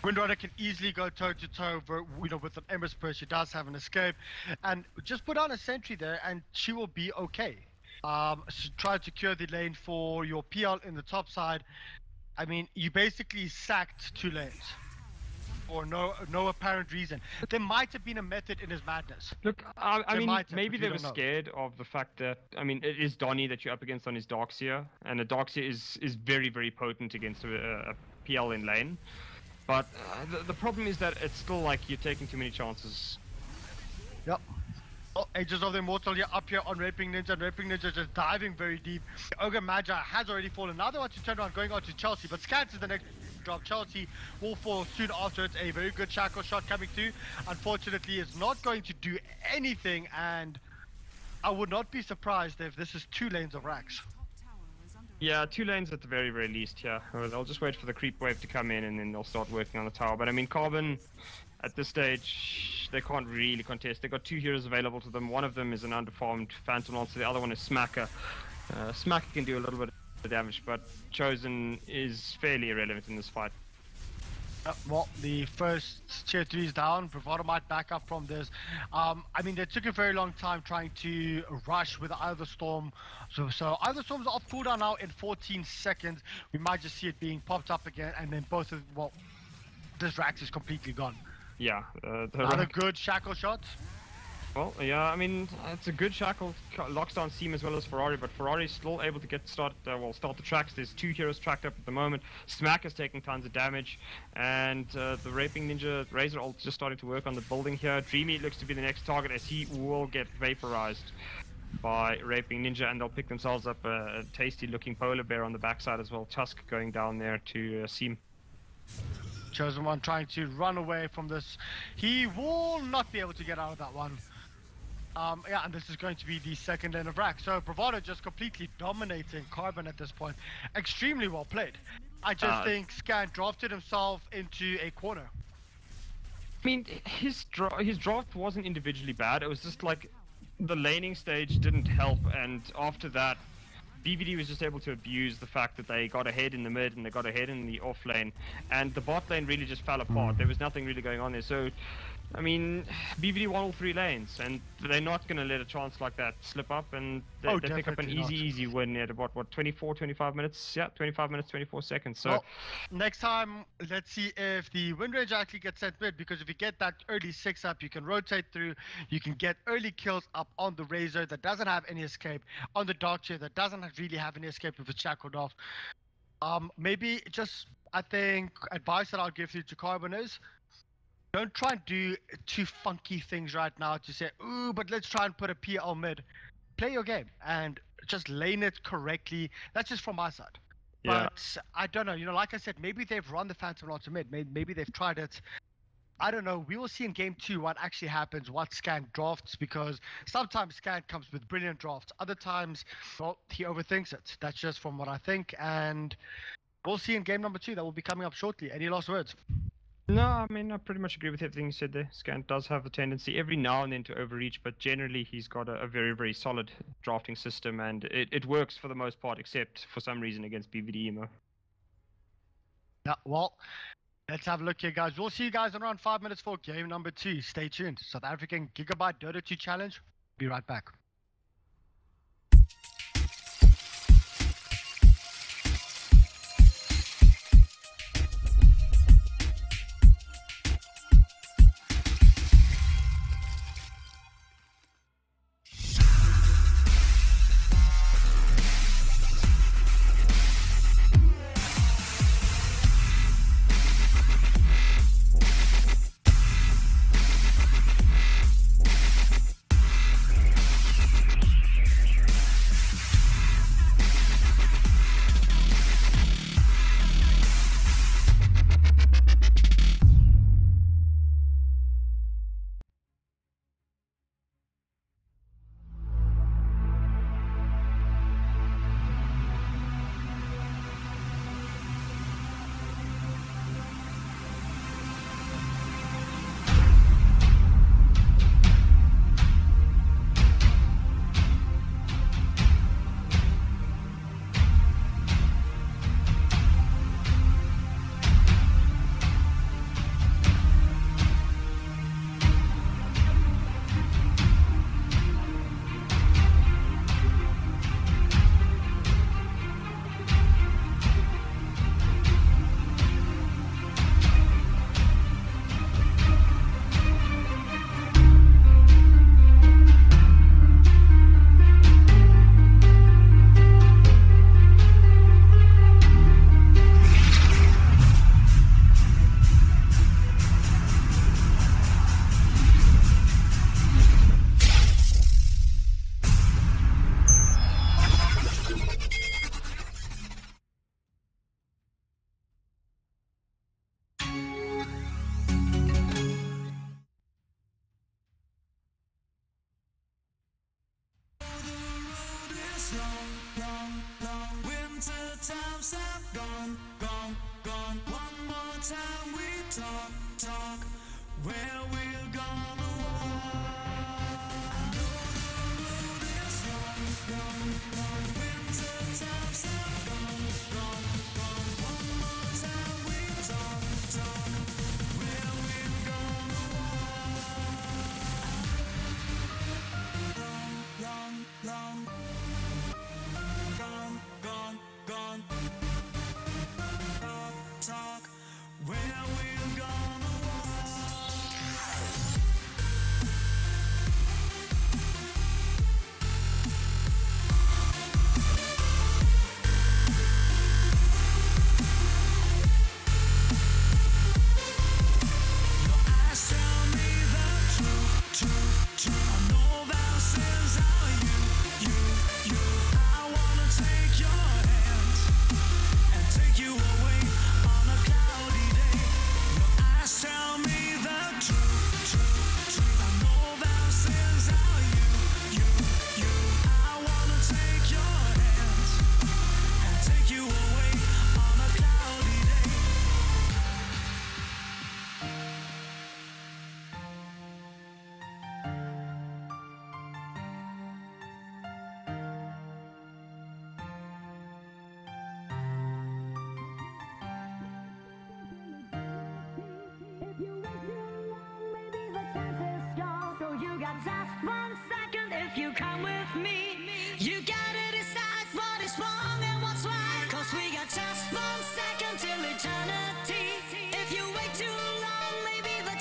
S1: Windrunner can easily go toe-to-toe with an Ember Spirit. She does have an escape. And just put on a sentry there and she will be okay. Try to secure the lane for your PL in the top side. I mean, you basically sacked 2 lanes. For no apparent reason. There might have been a method in his madness.
S2: Look, I mean, maybe they were
S1: know.
S2: scared of the fact that, I mean, it is Donnie that you're up against on his Darkseer. And a Darkseer is very, very potent against a PL in lane. But the problem is that it's still like you're taking too many chances.
S1: Yep. Oh, Ages of the Immortal here up here on Raping Ninja, and Raping Ninja just diving very deep. Ogre Magi has already fallen. Now they want to turn around going on to Chelsea, but Scant is the next drop. Chelsea will fall soon after. It's a very good shackle shot coming through. Unfortunately, it's not going to do anything, and I would not be surprised if this is 2 lanes of racks.
S2: Yeah, 2 lanes at the very, very least, yeah. They'll just wait for the creep wave to come in and then they'll start working on the tower. But I mean, Carbon, at this stage, they can't really contest. They've got 2 heroes available to them. One of them is an underfarmed Phantom Lancer, the other one is Smacker. Smacker can do a little bit of damage, but Chosen is fairly irrelevant in this fight.
S1: Well, the first tier 3 is down. Bravado might back up from this. I mean, they took a very long time trying to rush with either storm. So either storm's off cooldown now in 14 seconds. We might just see it being popped up again, and then both of this Rax is completely gone.
S2: Yeah.
S1: Another good shackle shot.
S2: Well, yeah, I mean, it's a good shackle, locks down Seam as well as Ferrari, but Ferrari's still able to start the tracks. There's 2 heroes tracked up at the moment. Smack is taking tons of damage, and the Raping Ninja Razor ult just starting to work on the building here. Dreamy looks to be the next target as he will get vaporized by raping Ninja, and they'll pick themselves up a tasty-looking polar bear on the backside as well. Tusk going down there to Seam.
S1: Chosen One trying to run away from this. He will not be able to get out of that one. Yeah, and this is going to be the second lane of rack. So Bravado just completely dominating Carbon at this point. Extremely well played. I just think Scan drafted himself into a corner.
S2: I mean, his draft wasn't individually bad. It was just like the laning stage didn't help, and after that, BVD was just able to abuse the fact that they got ahead in the mid and they got ahead in the off lane, and the bot lane really just fell apart. There was nothing really going on there. So, I mean, BVD won all 3 lanes, and they're not going to let a chance like that slip up, and they pick up an easy win at about, what, 25 minutes? Yeah, 25 minutes, 24 seconds. So,
S1: well, next time, let's see if the win range actually gets sent mid, because if you get that early 6 up, you can rotate through, you can get early kills up on the Razor that doesn't have any escape, on the Dark Chair that doesn't really have any escape if it's shackled off. Maybe just, I think, advice that I'll give you to Carbon is, don't try and do too funky things right now to say, ooh, but let's try and put a PL mid. Play your game and just lane it correctly. That's just from my side. Yeah. But I don't know, you know, like I said, maybe they've run the Phantom Launcher mid. Maybe they've tried it. I don't know. We will see in game 2 what actually happens, what Scan drafts, because sometimes Scan comes with brilliant drafts. Other times, well, he overthinks it. That's just from what I think. And we'll see in game number 2 that will be coming up shortly. Any last words?
S2: No, I mean, I pretty much agree with everything you said there. Scan does have a tendency every now and then to overreach, but generally he's got a very, very solid drafting system, and it works for the most part, except for some reason against BVD Emo.
S1: Yeah, well, let's have a look here, guys. We'll see you guys in around 5 minutes for game number 2. Stay tuned. South African Gigabyte Dota 2 challenge. Be right back.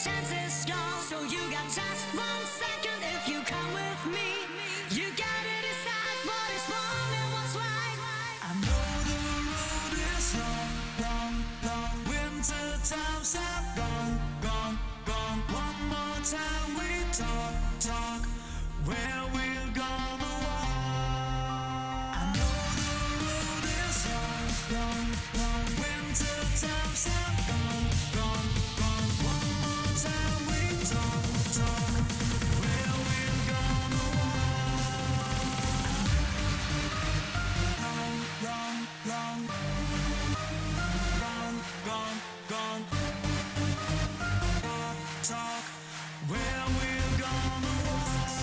S6: chance is gone. So you got just 1 second if you come with me. You gotta decide what is wrong and what's right.
S5: I know the road is long, long, long. Winter time's out, gone, gone, gone. One more time we talk, talk. Where we're gonna walk. I know the road is long, long, long. Winter time's out, gone, gone, gone. One more time we talk, talk. Where we're gonna walk. Long, long, long. Gone, gone, gone. Talk, talk. Where we're gonna walk.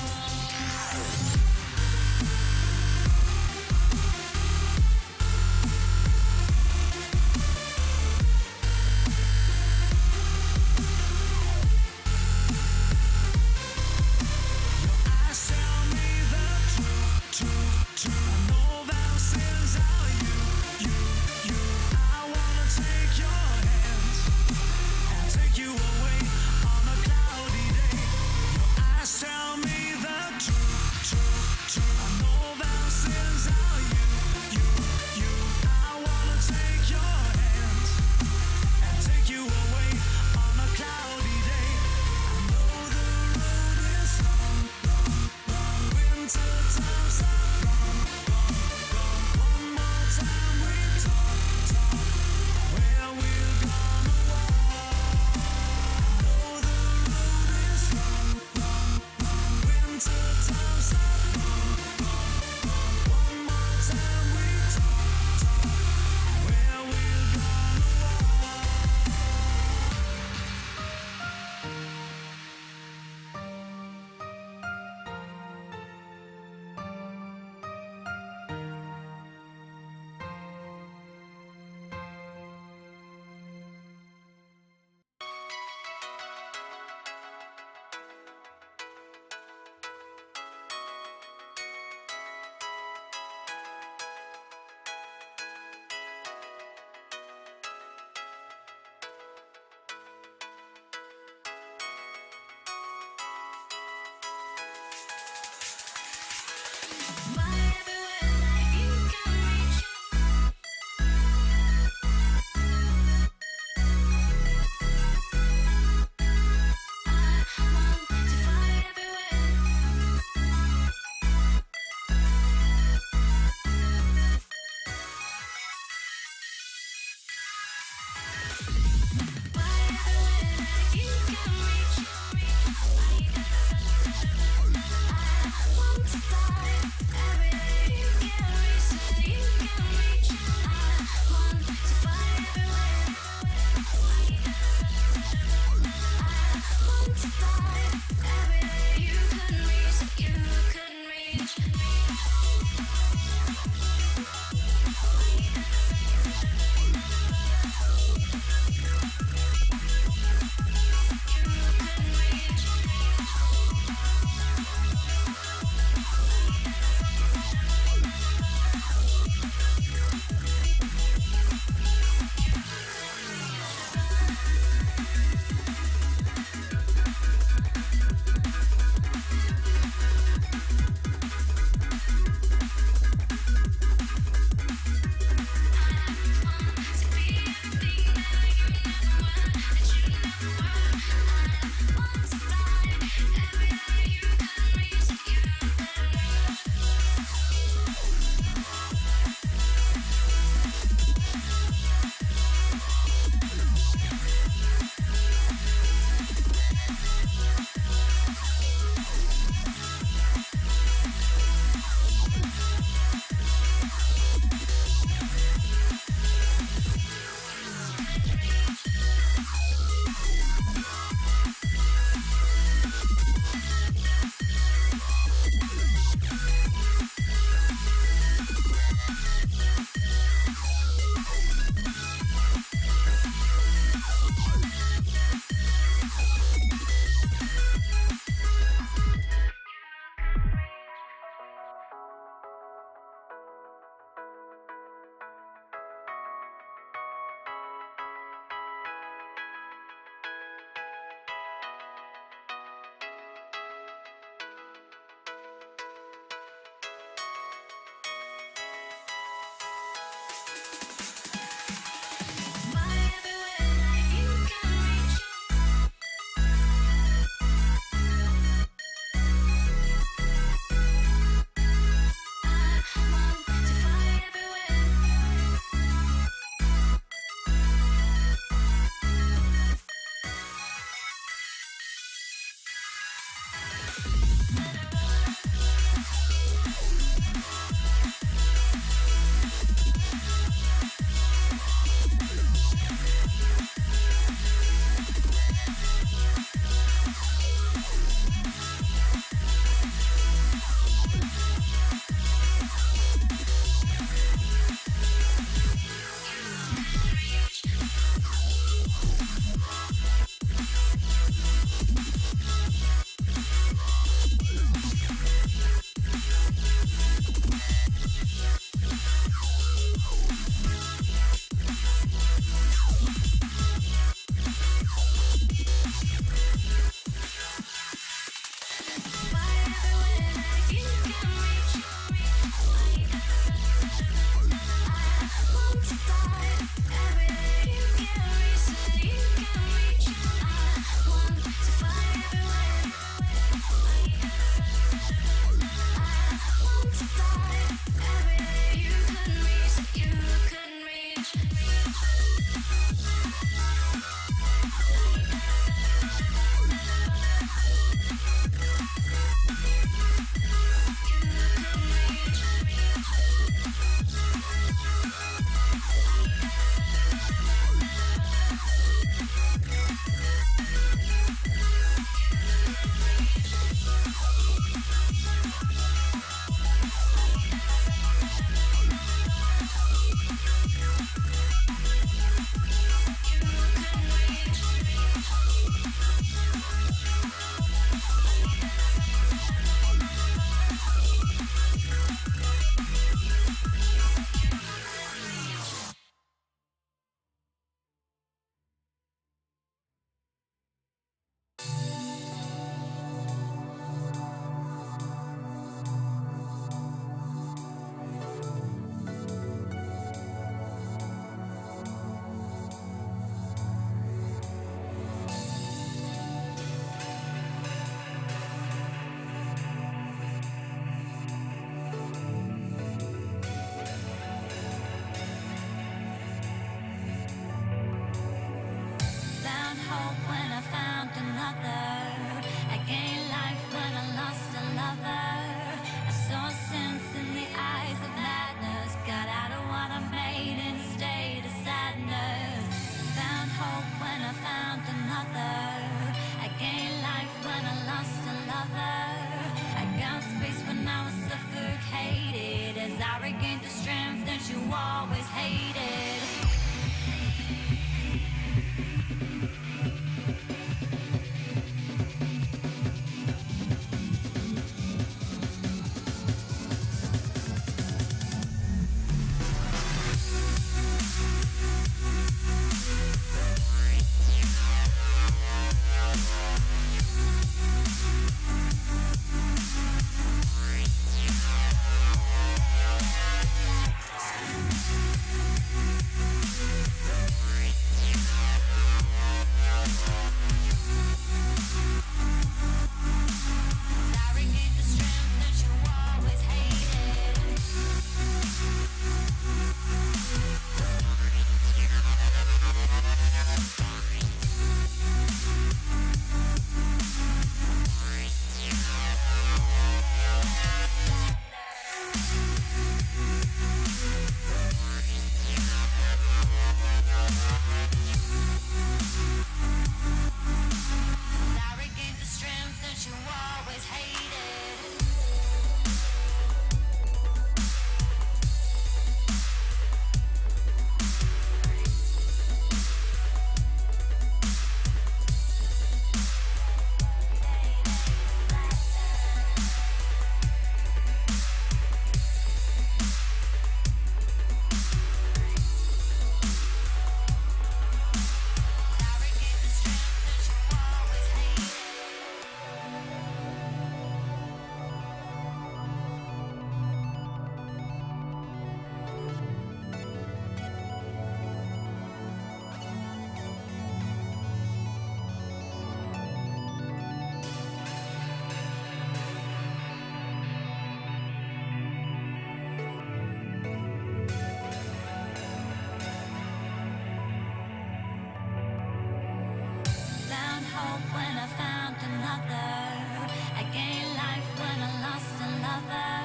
S6: hope when I found another. I gained life when I lost a lover.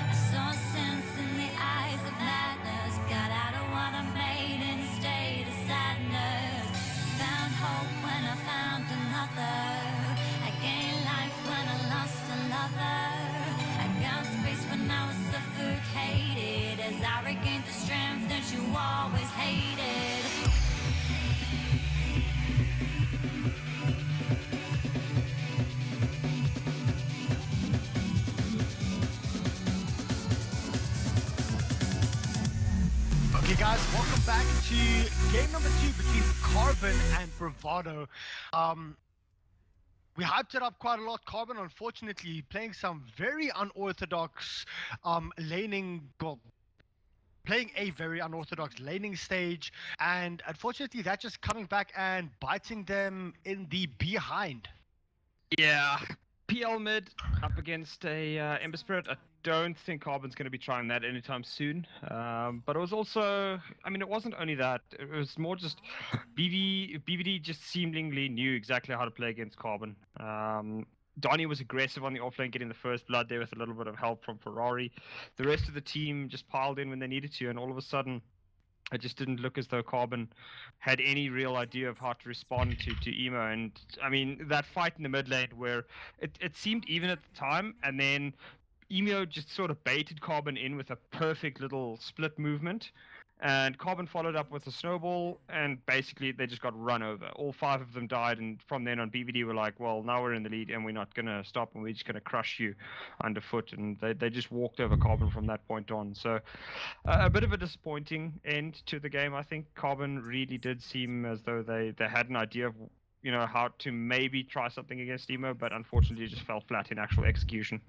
S6: I saw sense in the eyes of madness. Got out of what I made in a state of sadness. Found hope when I found another. I gained life when I lost a lover. I got space when I was suffocated. As I regained the strength that you always hated.
S1: Okay, guys, welcome back to game number 2 between Carbon and Bravado. We hyped it up quite a lot. Carbon, unfortunately, playing some very unorthodox laning, well, playing a very unorthodox laning stage, and unfortunately, that just coming back and biting them in the behind.
S2: Yeah, PL mid up against a Ember Spirit. I don't think Carbon's going to be trying that anytime soon. But it was also, I mean, it wasn't only that. It was more just BVD just seemingly knew exactly how to play against Carbon. Donnie was aggressive on the offlane, getting the first blood there with a little bit of help from Ferrari. The rest of the team just piled in when they needed to, and all of a sudden, it just didn't look as though Carbon had any real idea of how to respond to Emo. And I mean, that fight in the mid lane where it seemed even at the time, and then Emo just sort of baited Carbon in with a perfect little split movement. And Carbon followed up with a snowball, and basically they just got run over. All 5 of them died, and from then on, BVD were like, well, now we're in the lead, and we're not going to stop, and we're just going to crush you underfoot. And they just walked over Carbon from that point on. So a bit of a disappointing end to the game. I think Carbon really did seem as though they had an idea of, you know, how to maybe try something against Emo, but unfortunately it just fell flat in actual execution.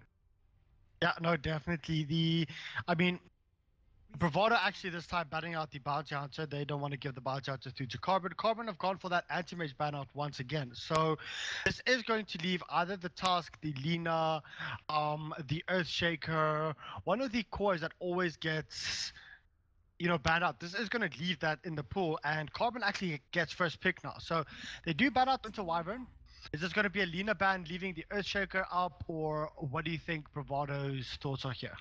S1: Yeah, no, definitely. I mean, Bravado actually this time batting out the bounty hunter. They don't want to give the bounty hunter through to Carbon. Carbon have gone for that anti-mage ban out once again. So this is going to leave either the Tusk, the Lina, the Earthshaker, one of the cores that always gets, you know, banned out. This is going to leave that in the pool, and Carbon actually gets first pick now. So they do ban out into Wyvern. Is this going to be a Lina ban leaving the Earthshaker up, or what do you think Bravado's thoughts are here?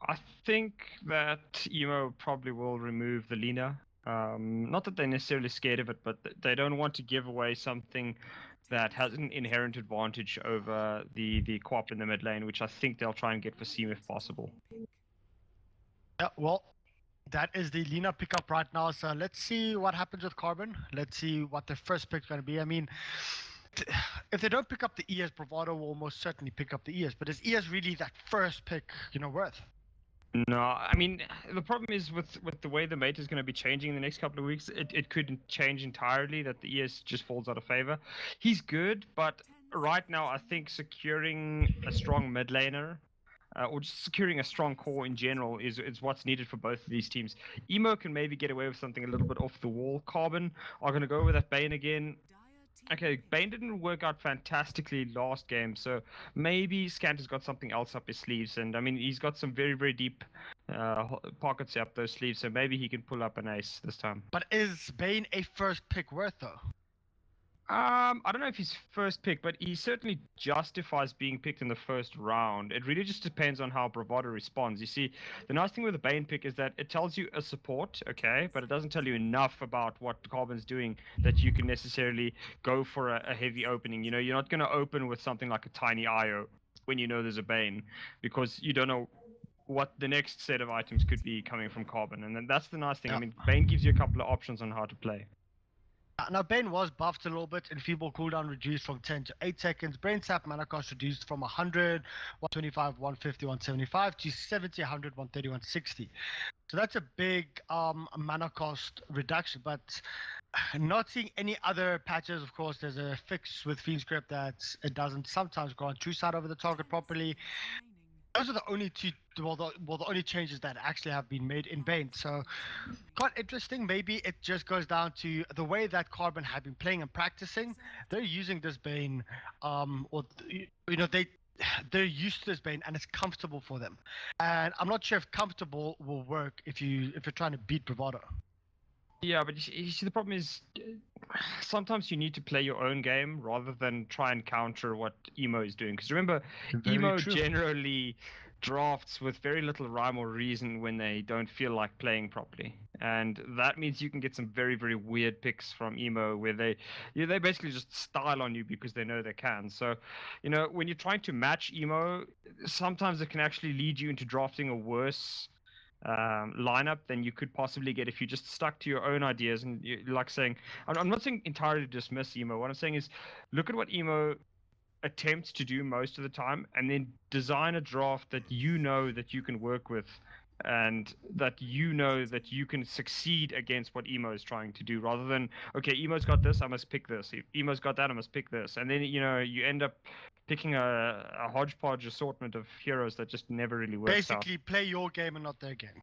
S2: I think that Emo probably will remove the Lina. Not that they're necessarily scared of it, but they don't want to give away something that has an inherent advantage over the co-op in the mid lane, which I think they'll try and get for Seam if possible.
S1: Yeah, well, that is the Lina pickup right now. So let's see what happens with Carbon. Let's see what the first pick's going to be. I mean, if they don't pick up the ES, Bravado will most certainly pick up the ES. But is ES really that first pick, you know, worth?
S2: No, I mean, the problem is with the way the meta is going to be changing in the next couple of weeks, it could change entirely, that the ES just falls out of favor. He's good, but right now I think securing a strong mid laner, or just securing a strong core in general is what's needed for both of these teams. Emo can maybe get away with something a little bit off the wall. Carbon are going to go with that Bane again. Okay, Bane didn't work out fantastically last game, so maybe Scant has got something else up his sleeves. And I mean, he's got some very, very deep pockets up those sleeves, so maybe he can pull up an ace this time.
S1: But is Bane a first pick worth, though?
S2: I don't know if he's first pick, but he certainly justifies being picked in the first round. It really just depends on how Bravado responds. You see, the nice thing with the Bane pick is that it tells you a support, okay, but it doesn't tell you enough about what Carbon's doing that you can necessarily go for a heavy opening. You know, you're not going to open with something like a tiny IO when you know there's a Bane, because you don't know what the next set of items could be coming from Carbon. And then that's the nice thing.
S1: Yeah.
S2: I mean, Bane gives you a couple of options on how to play.
S1: Now, Bane was buffed a little bit. Enfeeble cooldown reduced from 10 to 8 seconds. Brain sap mana cost reduced from 100, 125, 150, 175 to 70, 100, 130, 160. So that's a big mana cost reduction. But not seeing any other patches. Of course, there's a fix with Fiend Script that it doesn't sometimes go on true side over the target properly. Those are the only two, the only changes that actually have been made in Bane. So quite interesting. Maybe it just goes down to the way that Carbon have been playing and practicing. They're using this Bane, they're used to this Bane and it's comfortable for them. And I'm not sure if comfortable will work if you're trying to beat Bravado.
S2: Yeah, but you see, the problem is sometimes you need to play your own game rather than try and counter what Emo is doing. Because remember,
S1: Very
S2: Emo
S1: true.
S2: generally drafts with very little rhyme or reason when they don't feel like playing properly, and that means you can get some very, very weird picks from Emo where they basically just style on you because they know they can. So, when you're trying to match Emo, sometimes it can actually lead you into drafting a worse lineup than you could possibly get if you just stuck to your own ideas. And like saying, I'm not saying entirely dismiss Emo. What I'm saying is, look at what Emo attempts to do most of the time, and then design a draft that you know that you can work with, and that you know that you can succeed against what Emo is trying to do, rather than, okay, Emo's got this, I must pick this. If Emo's got that, I must pick this. And then you end up picking a hodgepodge assortment of heroes that just never really works out.
S1: Basically, play your game and not their game.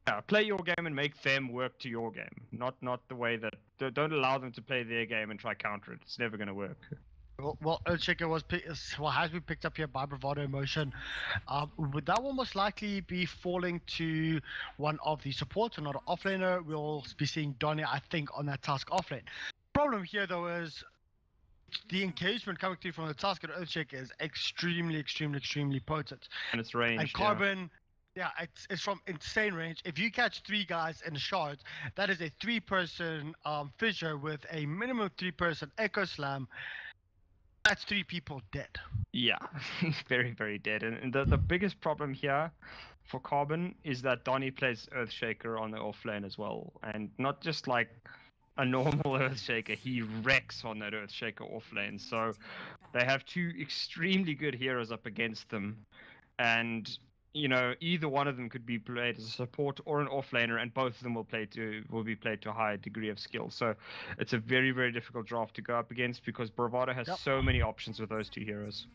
S2: Yeah, play your game and make them work to your game, not the way that don't allow them to play their game and try counter it. It's never going to work.
S1: Well, Earthshaker has been picked up here by Bravado Emotion. Would that one most likely be falling to one of the supports and not an offlaner? We'll be seeing Donny, I think, on that task offlane. Problem here, though, is the engagement coming through from the task at Earthshaker is extremely, extremely, extremely potent.
S2: And it's range.
S1: And Carbon, yeah, it's from insane range. If you catch 3 guys in a shard, that is a 3-person fissure with a minimum 3-person echo slam. That's 3 people dead.
S2: Yeah, very, very dead. And the biggest problem here for Carbon is that Donny plays Earthshaker on the offlane as well. And not just like a normal Earthshaker, he wrecks on that Earthshaker offlane. So they have 2 extremely good heroes up against them. And either one of them could be played as a support or an offlaner, and both of them will be played to a higher degree of skill. So it's a very, very difficult draft to go up against because Bravado has so many options with those 2 heroes.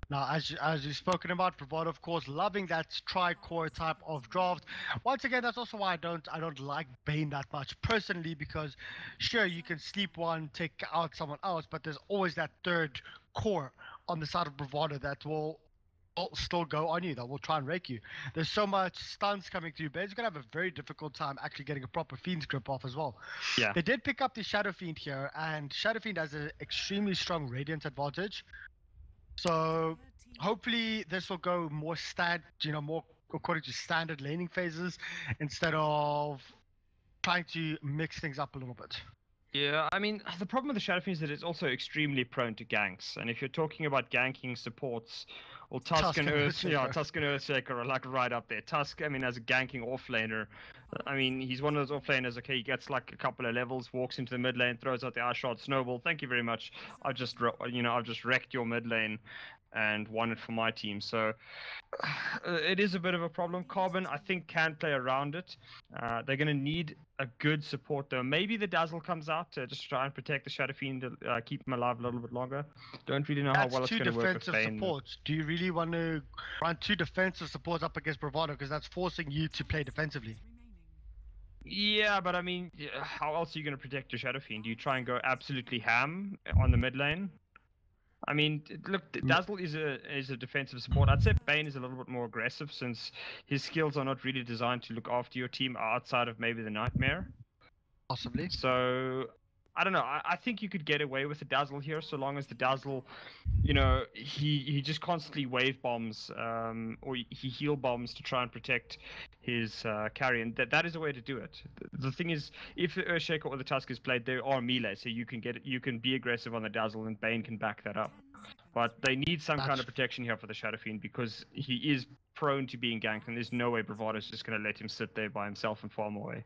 S1: Now, as you've spoken about, Bravado, of course, loving that tri-core type of draft. Once again, that's also why I don't like Bane that much personally, because sure, you can sleep one, take out someone else, but there's always that third core on the side of Bravado that will still go on you, that will try and rake you. There's so much stuns coming through. Bane's gonna have a very difficult time actually getting a proper Fiend's grip off as well.
S2: Yeah.
S1: They did pick up the Shadow Fiend here, and Shadow Fiend has an extremely strong Radiant advantage. So hopefully this will go more more according to standard laning phases instead of trying to mix things up a little bit.
S2: Yeah, I mean, the problem with the Shadow Fiend is that it's also extremely prone to ganks. And if you're talking about ganking supports, well, Tusk and Earthshaker are like right up there. Tusk, I mean, as a ganking offlaner, I mean, he's one of those offlaners, okay, he gets like a couple of levels, walks into the mid lane, throws out the ice shot, snowball, thank you very much. I've just wrecked your mid lane and won it for my team. So it is a bit of a problem. Carbon, I think, can play around it. They're going to need a good support, though. Maybe the Dazzle comes out to just try and protect the Shadow Fiend, to keep him alive a little bit longer. Don't really know how well it's going to work with Bane.
S1: 2 defensive supports. Do you really want to run 2 defensive supports up against Bravado? Because that's forcing you to play defensively.
S2: Yeah, but I mean, how else are you going to protect your Shadow Fiend? Do you try and go absolutely ham on the mid lane? I mean, look, Dazzle is a defensive support. I'd say Bane is a little bit more aggressive since his skills are not really designed to look after your team outside of maybe the Nightmare.
S1: Possibly.
S2: So, I don't know. I think you could get away with the Dazzle here so long as the Dazzle, he just constantly wave bombs or he heal bombs to try and protect his carry, and that is a way to do it. The thing is, if the Earthshaker or the Tusk is played, they are melee, so you can be aggressive on the Dazzle, and Bane can back that up. But they need some kind of protection here for the Shadow Fiend because he is prone to being ganked, and there's no way Bravado's just going to let him sit there by himself and farm away.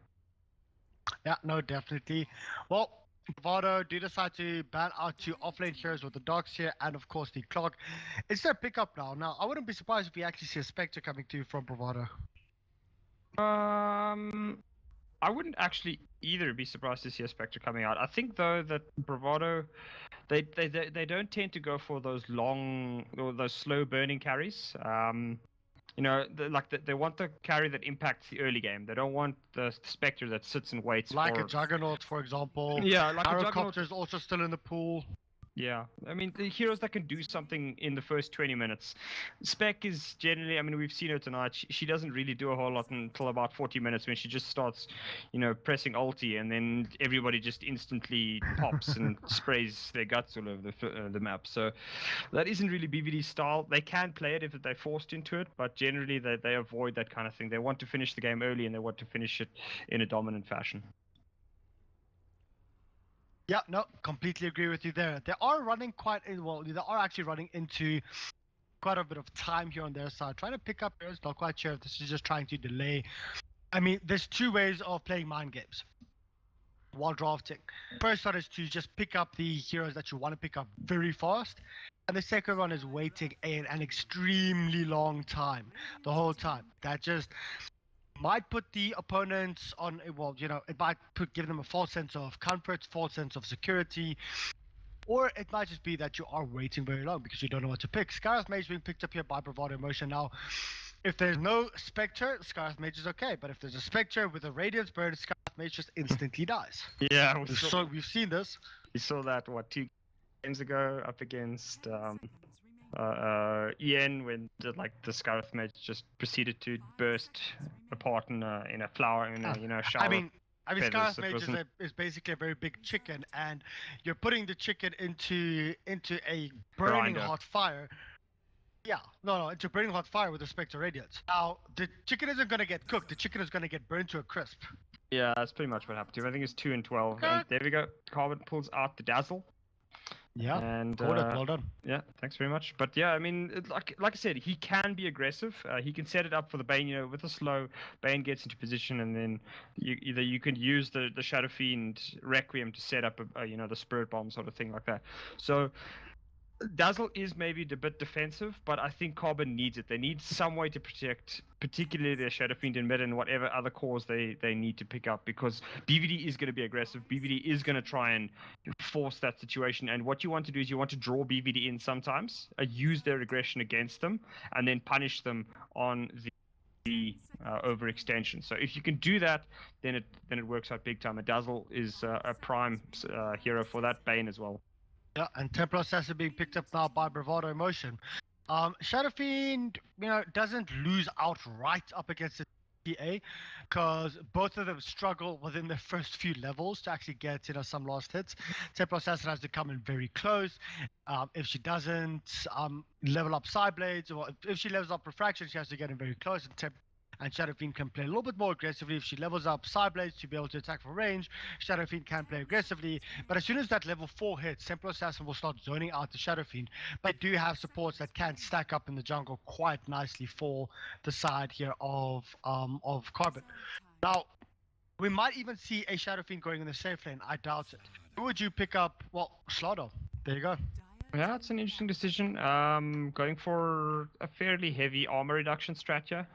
S1: Yeah, no, definitely. Well, Bravado do decide to ban out 2 offlane heroes with the Dogs here, and of course the Clock. It's their pickup now. Now, I wouldn't be surprised if we actually see a Spectre coming through from Bravado.
S2: I wouldn't actually either be surprised to see a Spectre coming out. I think though that Bravado, they don't tend to go for those long or those slow burning carries. They want the carry that impacts the early game. They don't want the Spectre that sits and waits.
S1: Like a Juggernaut, for example.
S2: Yeah, like a
S1: Arrowcopter
S2: Juggernaut
S1: is also still in the pool.
S2: Yeah, I mean, the heroes that can do something in the first 20 minutes. Spec is generally, I mean, we've seen her tonight. She doesn't really do a whole lot until about 40 minutes when she just starts, pressing ulti, and then everybody just instantly pops and sprays their guts all over the map. So that isn't really BVD's style. They can play it if they're forced into it, but generally they avoid that kind of thing. They want to finish the game early, and they want to finish it in a dominant fashion.
S1: Yeah, no, completely agree with you there. They are running they are actually running into quite a bit of time here on their side, trying to pick up heroes. Not quite sure if this is just trying to delay. I mean, there's two ways of playing mind games while drafting. First one is to just pick up the heroes that you want to pick up very fast. And the second one is waiting an extremely long time, the whole time. That just might put the opponents on, it might give them a false sense of comfort, false sense of security, or it might just be that you are waiting very long because you don't know what to pick. Scarlet Mage being picked up here by Bravado Motion. Now, if there's no Spectre, Scarlet Mage is okay, but if there's a Spectre with a Radiance Burn, Scarlet Mage just instantly dies.
S2: Yeah,
S1: We've seen this.
S2: We saw that 2 games ago up against Ian when the Scarlet Mage just proceeded to burst apart in a flower in a shower.
S1: I mean,
S2: feathers.
S1: Scarlet Mage is basically a very big chicken, and you're putting the chicken into a burning
S2: Grinder.
S1: hot fire. Yeah, no, into burning hot fire with the Spectre Radiance. Now, the chicken isn't going to get cooked. The chicken is going to get burned to a crisp.
S2: Yeah, that's pretty much what happened to him. I think it's 2 and 12. And there we go. Carbon pulls out the Dazzle.
S1: Yeah,
S2: and
S1: well done.
S2: Yeah, thanks very much. But yeah, I mean, like I said, he can be aggressive. He can set it up for the Bane. With a slow, Bane gets into position, and then you can use the Shadow Fiend Requiem to set up the Spirit Bomb sort of thing like that. So Dazzle is maybe a bit defensive, but I think Carbon needs it. They need some way to protect, particularly their Shadow Fiend in mid and whatever other cores they need to pick up, because BVD is going to be aggressive. BVD is going to try and force that situation, and what you want to do is you want to draw BVD in sometimes, use their aggression against them, and then punish them on the overextension. So if you can do that, then it works out big time. And Dazzle is a prime hero for that. Bane as well.
S1: Yeah, and Templar Assassin being picked up now by Bravado Emotion. Shadow Fiend, doesn't lose outright up against the TA, because both of them struggle within the first few levels to actually get some last hits. Templar Assassin has to come in very close. If she doesn't level up Side Blades, or if she levels up Refraction, she has to get in very close, and Shadow Fiend can play a little bit more aggressively. If she levels up Side Blades to be able to attack from range, Shadow Fiend can play aggressively. But as soon as that level 4 hits, Templar Assassin will start zoning out the Shadow Fiend. But they do have supports that can stack up in the jungle quite nicely for the side here of Carbon. Now, we might even see a Shadow Fiend going in the safe lane. I doubt it. Who would you pick up? Well, Slaughter. There you go.
S2: Yeah, it's an interesting decision. Going for a fairly heavy armor reduction strat here.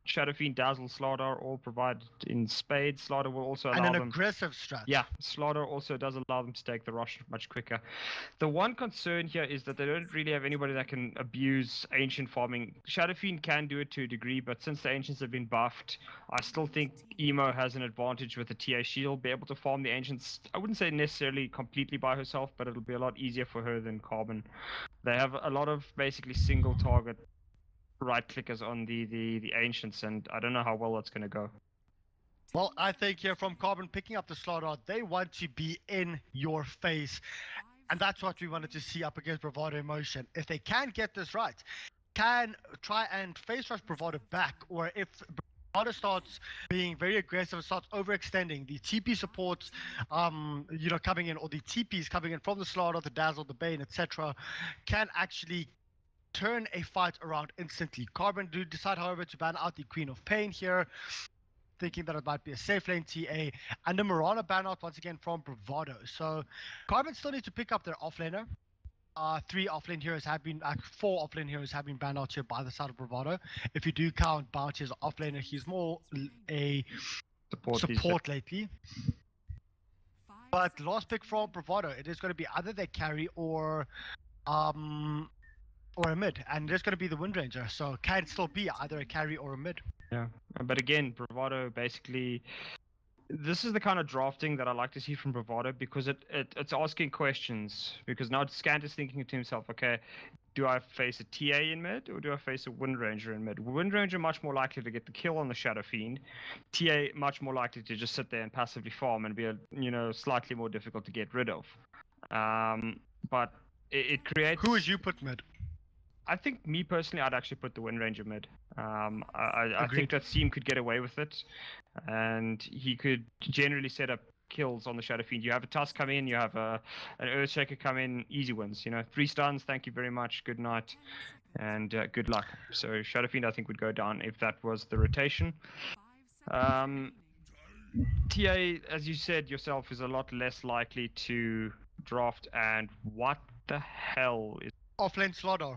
S2: Shadow Fiend, Dazzle, Slaughter all provided in spades. Slaughter will also allow
S1: them...
S2: them...
S1: aggressive strat.
S2: Yeah, Slaughter also does allow them to take the rush much quicker. The one concern here is that they don't really have anybody that can abuse Ancient farming. Shadow Fiend can do it to a degree, but since the Ancients have been buffed, I still think Emo has an advantage with the TA shield, be able to farm the Ancients. I wouldn't say necessarily completely by herself, but it'll be a lot easier for her than Carbon. They have a lot of basically single target right clickers on the Ancients, and I don't know how well that's going to go.
S1: Well, I think here from Carbon picking up the Slaughter, they want to be in your face, and that's what we wanted to see up against Bravado Emotion. If they can get this right, can try and face rush Bravado back, or if Bravado starts being very aggressive, starts overextending, the TP supports, coming in, or the TPs coming in from the Slaughter, the Dazzle, the Bane, etc., can actually turn a fight around instantly. Carbon do decide, however, to ban out the Queen of Pain here, thinking that it might be a safe lane TA, and the Mirana ban out once again from Bravado. So Carbon still needs to pick up their offlaner. 4 offlane heroes have been banned out here by the side of Bravado. If you do count Bounty as an offlaner, he's more a support lately. But last pick from Bravado, it is going to be either they carry or a mid, and there's going to be the Wind Ranger, so can still be either a carry or a mid.
S2: Yeah, but again, Bravado basically this is the kind of drafting that I like to see from Bravado, because it's asking questions. Because now Scant is thinking to himself, okay, do I face a TA in mid or do I face a Wind Ranger in mid? Wind Ranger much more likely to get the kill on the Shadow Fiend. TA much more likely to just sit there and passively farm and be slightly more difficult to get rid of. But it creates.
S1: Who would you put mid?
S2: I think, me personally, I'd actually put the Wind Ranger mid. I
S1: Agreed.
S2: think that Seam could get away with it, and he could generally set up kills on the Shadow Fiend. You have a Tusk come in, you have an Earthshaker come in, easy wins. 3 stuns, thank you very much, good night, and good luck. So Shadow Fiend, I think, would go down if that was the rotation.
S3: 5 seconds remaining.
S2: TA, as you said yourself, is a lot less likely to draft. And what the hell is
S1: Offlane Slaughter.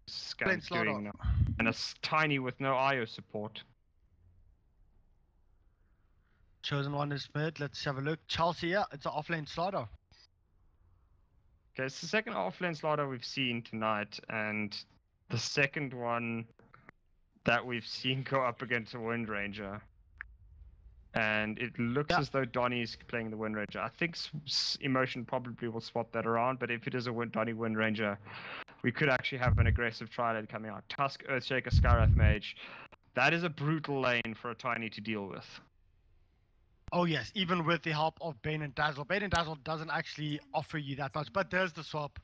S2: Skank
S1: Slaughter.
S2: doing now? And a tiny with no IO support.
S1: Chosen one is mid. Let's have a look. Chelsea, yeah, it's an offlane Slaughter.
S2: Okay, it's the second offlane slaughter we've seen tonight, and the second one that we've seen go up against a Wind Ranger. And it looks as though Donnie's playing the Wind Ranger. I think Emotion probably will swap that around, but if it is a Donnie Wind Ranger, we could actually have an aggressive triad coming out. Tusk, Earthshaker, Skyrath Mage. That is a brutal lane for a Tiny to deal with.
S1: Oh yes, even with the help of Bane and Dazzle. Bane and Dazzle doesn't actually offer you that much, but there's the swap.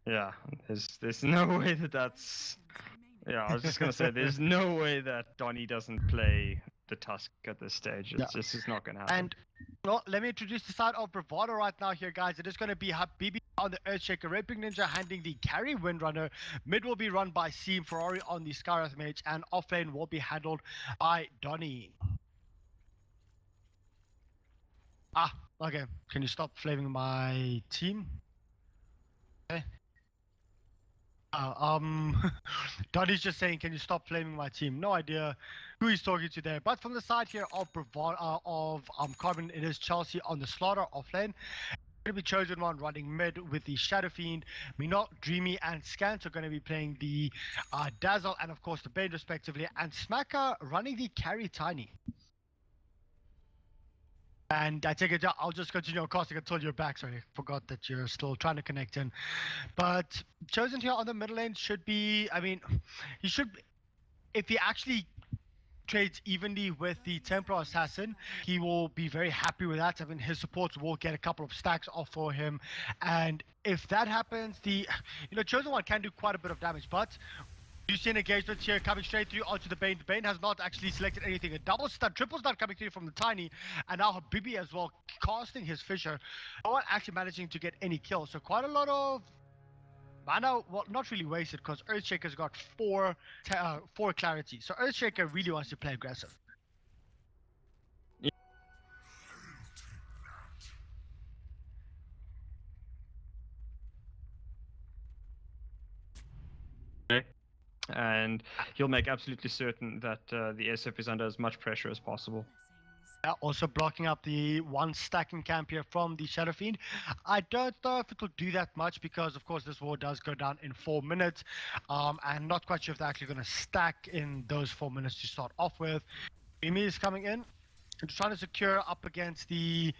S2: Yeah, there's no way that's... Yeah, I was just gonna say, there's no way that Donnie doesn't play the Tusk at this stage. It's just is not gonna happen.
S1: And well, let me introduce the side of Bravado right now here, guys. It is going to be Habibi on the Earthshaker, Raping Ninja handling the carry Windrunner. Mid will be run by Seam, Ferrari on the Skyrath Mage, and offlane will be handled by Donnie. Ah, okay. Can you stop flaming my team? Okay. Donnie's just saying, can you stop flaming my team? No idea who he's talking to there. But from the side here of Carbon, it is Chelsea on the Slaughter offlane. Going to be Chosen One running mid with the Shadow Fiend. Minot, Dreamy, and Scant are going to be playing the Dazzle and of course the Bane respectively. And Smacker running the carry Tiny. And I take it, I'll just continue casting until you're back. Sorry, forgot that you're still trying to connect in. But Chosen here on the middle lane should be, I mean, he should, if he actually trades evenly with the Templar Assassin, he will be very happy with that. I mean, his supports will get a couple of stacks off for him. And if that happens, Chosen One can do quite a bit of damage, but you see an engagement here coming straight through onto the Bane. The Bane has not actually selected anything. A double stun, triple stun coming through from the Tiny. And now Habibi as well, casting his Fissure. No one actually managing to get any kills. So quite a lot of mana, well, not really wasted, because Earthshaker's got four clarity. So Earthshaker really wants to play aggressive.
S2: And he'll make absolutely certain that the SF is under as much pressure as possible.
S1: Yeah, also blocking up the one stacking camp here from the Shadow Fiend. I don't know if it will do that much, because of course this war does go down in 4 minutes. And not quite sure if they're actually going to stack in those 4 minutes to start off with. Mimi is coming in and trying to secure up against the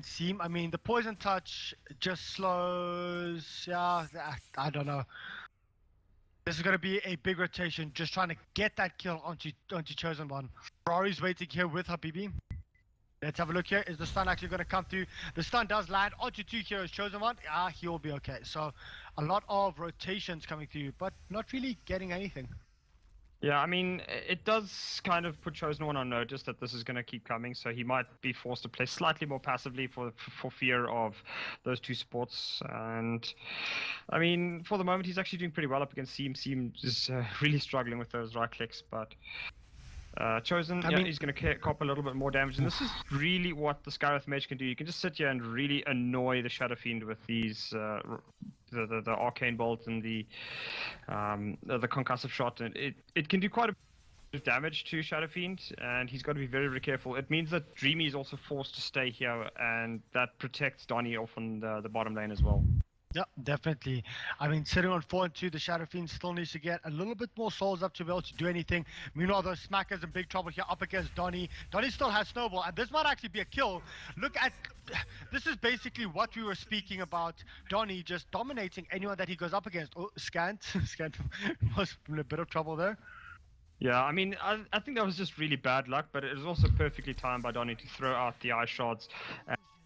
S1: Seam. I mean, the Poison Touch just slows. Yeah, I don't know. This is going to be a big rotation, just trying to get that kill onto Chosen One. Ferrari's waiting here with Habibi. Let's have a look here. Is the stun actually going to come through? The stun does land onto 2 heroes. Chosen One, he will be okay. So a lot of rotations coming through, but not really getting anything.
S2: Yeah, I mean, it does kind of put Chosen One on notice that this is going to keep coming, so he might be forced to play slightly more passively for fear of those 2 supports. And I mean, for the moment, he's actually doing pretty well up against Seam. Seam is really struggling with those right clicks, but Chosen, he's going to cop a little bit more damage, and this is really what the Skyrath Mage can do. You can just sit here and really annoy the Shadow Fiend with these the Arcane Bolt and the Concussive Shot, and it can do quite a bit of damage to Shadow Fiend, and he's got to be very, very careful. It means that Dreamy is also forced to stay here, and that protects Donnie off on the bottom lane as well.
S1: Yeah, definitely. I mean, sitting on 4 and 2, the Shadow Fiend still needs to get a little bit more souls up to be able to do anything. Meanwhile, those Smackers in big trouble here up against Donny. Donny still has Snowball, and this might actually be a kill. Look at this is basically what we were speaking about. Donny just dominating anyone that he goes up against. Oh, Scant. Scant was in a bit of trouble there.
S2: Yeah, I mean, I think that was just really bad luck, but it was also perfectly timed by Donny to throw out the ice shards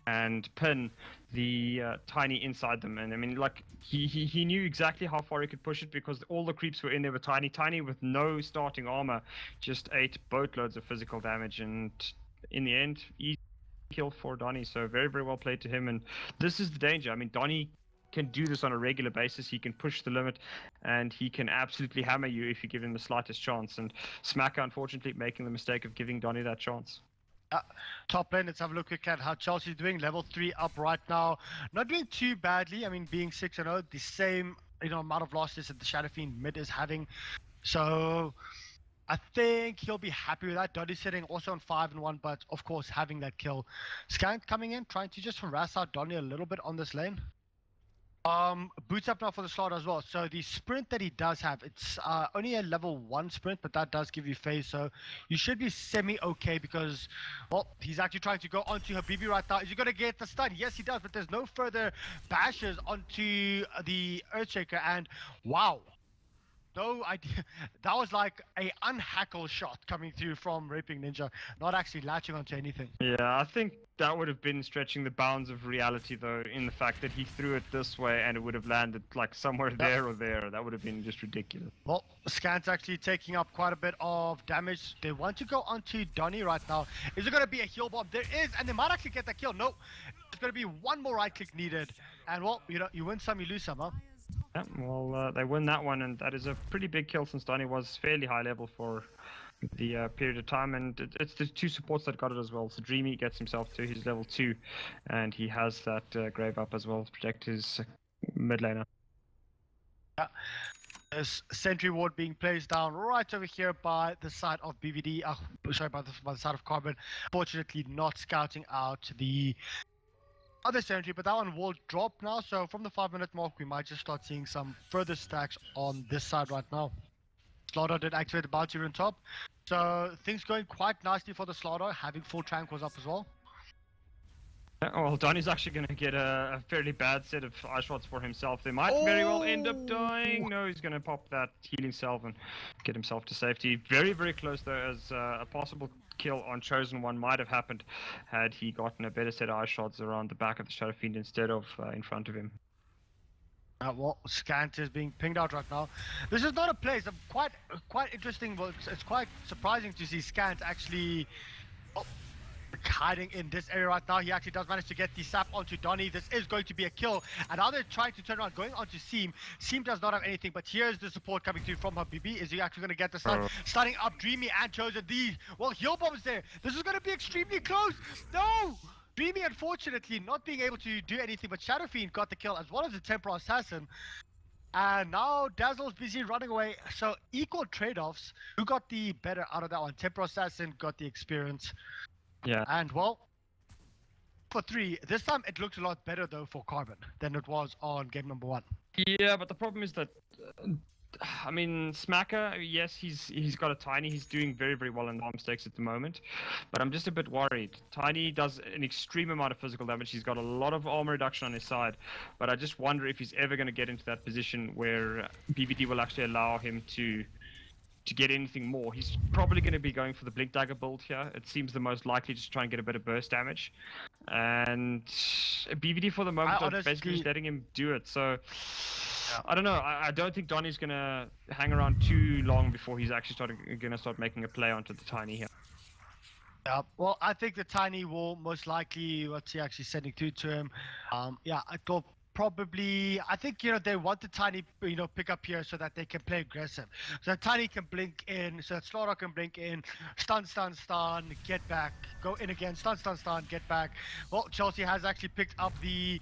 S2: and pin the Tiny inside them. And I mean, like, he knew exactly how far he could push it because all the creeps were in there with Tiny. Tiny with no starting armor just ate boatloads of physical damage, and in the end, easy kill for Donny. So very, very well played to him. And this is the danger. I mean, Donny can do this on a regular basis. He can push the limit, and he can absolutely hammer you if you give him the slightest chance. And Smacker, unfortunately, making the mistake of giving Donny that chance.
S1: Top lane, let's have a look at how Chelsea's doing. Level 3 up right now. Not doing too badly. I mean, being 6-0, the same amount of losses that the Shadow Fiend mid is having. So I think he'll be happy with that. Donny's sitting also on 5-1, but of course having that kill. Scant coming in, trying to just harass out Donny a little bit on this lane. Boots up now for the slot as well. So the sprint that he does have, it's only a level 1 sprint, but that does give you phase. So you should be semi-okay because, well, he's actually trying to go onto Habibi right now. Is he going to get the stun? Yes, he does, but there's no further bashes onto the Earthshaker. And wow. No idea. That was like a unhackle shot coming through from Raping Ninja, not actually latching onto anything.
S2: Yeah, I think that would have been stretching the bounds of reality, though, in the fact that he threw it this way and it would have landed like somewhere there or there. That would have been just ridiculous.
S1: Well, Scant's actually taking up quite a bit of damage. They want to go onto Donny right now. Is there going to be a heal bomb? There is, and they might actually get that kill. No, there's going to be one more right click needed. And well, you win some, you lose some, huh?
S2: Yeah, well, they win that one, and that is a pretty big kill since Donny was fairly high level for the period of time, and it's the two supports that got it as well. So Dreamy gets himself to his level 2, and he has that grave up as well to protect his mid laner.
S1: Yeah. There's sentry ward being placed down right over here by the side of BVD. Sorry, by the side of Carbon. Fortunately, not scouting out the other sentry, but that one will drop now. So from the 5-minute mark, we might just start seeing some further stacks on this side right now. Slaughter did activate the bounty rune top, so things going quite nicely for the Slaughter, having full tranquils up as well.
S2: Well, Donny's actually going to get a fairly bad set of ice shots for himself. They might very well end up dying. No, he's going to pop that healing salve and get himself to safety. Very, very close, though, as a possible kill on Chosen One might have happened had he gotten a better set of ice shots around the back of the Shadow Fiend instead of in front of him.
S1: Well, Scant is being pinged out right now. This is not a place. Quite interesting. Well, it's quite surprising to see Scant actually hiding in this area right now. He actually does manage to get the sap onto Donny. This is going to be a kill. And now they're trying to turn around, going onto Seam. Seam does not have anything, but here's the support coming through from Habibi. Is he actually going to get the stun? Starting up Dreamy and Chosen. Well, heal bombs there. This is going to be extremely close. No! Dreamy, unfortunately, not being able to do anything, but Shadow Fiend got the kill as well as the Temporal Assassin. And now Dazzle's busy running away. So equal trade-offs. Who got the better out of that one? Temporal Assassin got the experience.
S2: Yeah.
S1: And well, for 3, this time it looks a lot better though for Carbon than it was on game number 1.
S2: Yeah, but the problem is that, I mean, Smacker, yes, he's got a Tiny. He's doing very, very well in arm stakes at the moment. But I'm just a bit worried. Tiny does an extreme amount of physical damage. He's got a lot of armor reduction on his side. But I just wonder if he's ever going to get into that position where BVD will actually allow him to get anything more. He's probably going to be going for the Blink Dagger build here. It seems the most likely, just try and get a bit of burst damage. And BVD for the moment are basically just letting him do it. So I don't know. I don't think Donny's going to hang around too long before he's actually going to start making a play onto the Tiny here.
S1: Yeah, well, I think the Tiny will most likely, what's he actually sending through to him? Yeah, I thought probably, I think, they want the Tiny, pick up here so that they can play aggressive. So that Tiny can blink in, so that Slaughter can blink in, stun, get back, go in again, stun, get back. Well, Chelsea has actually picked up the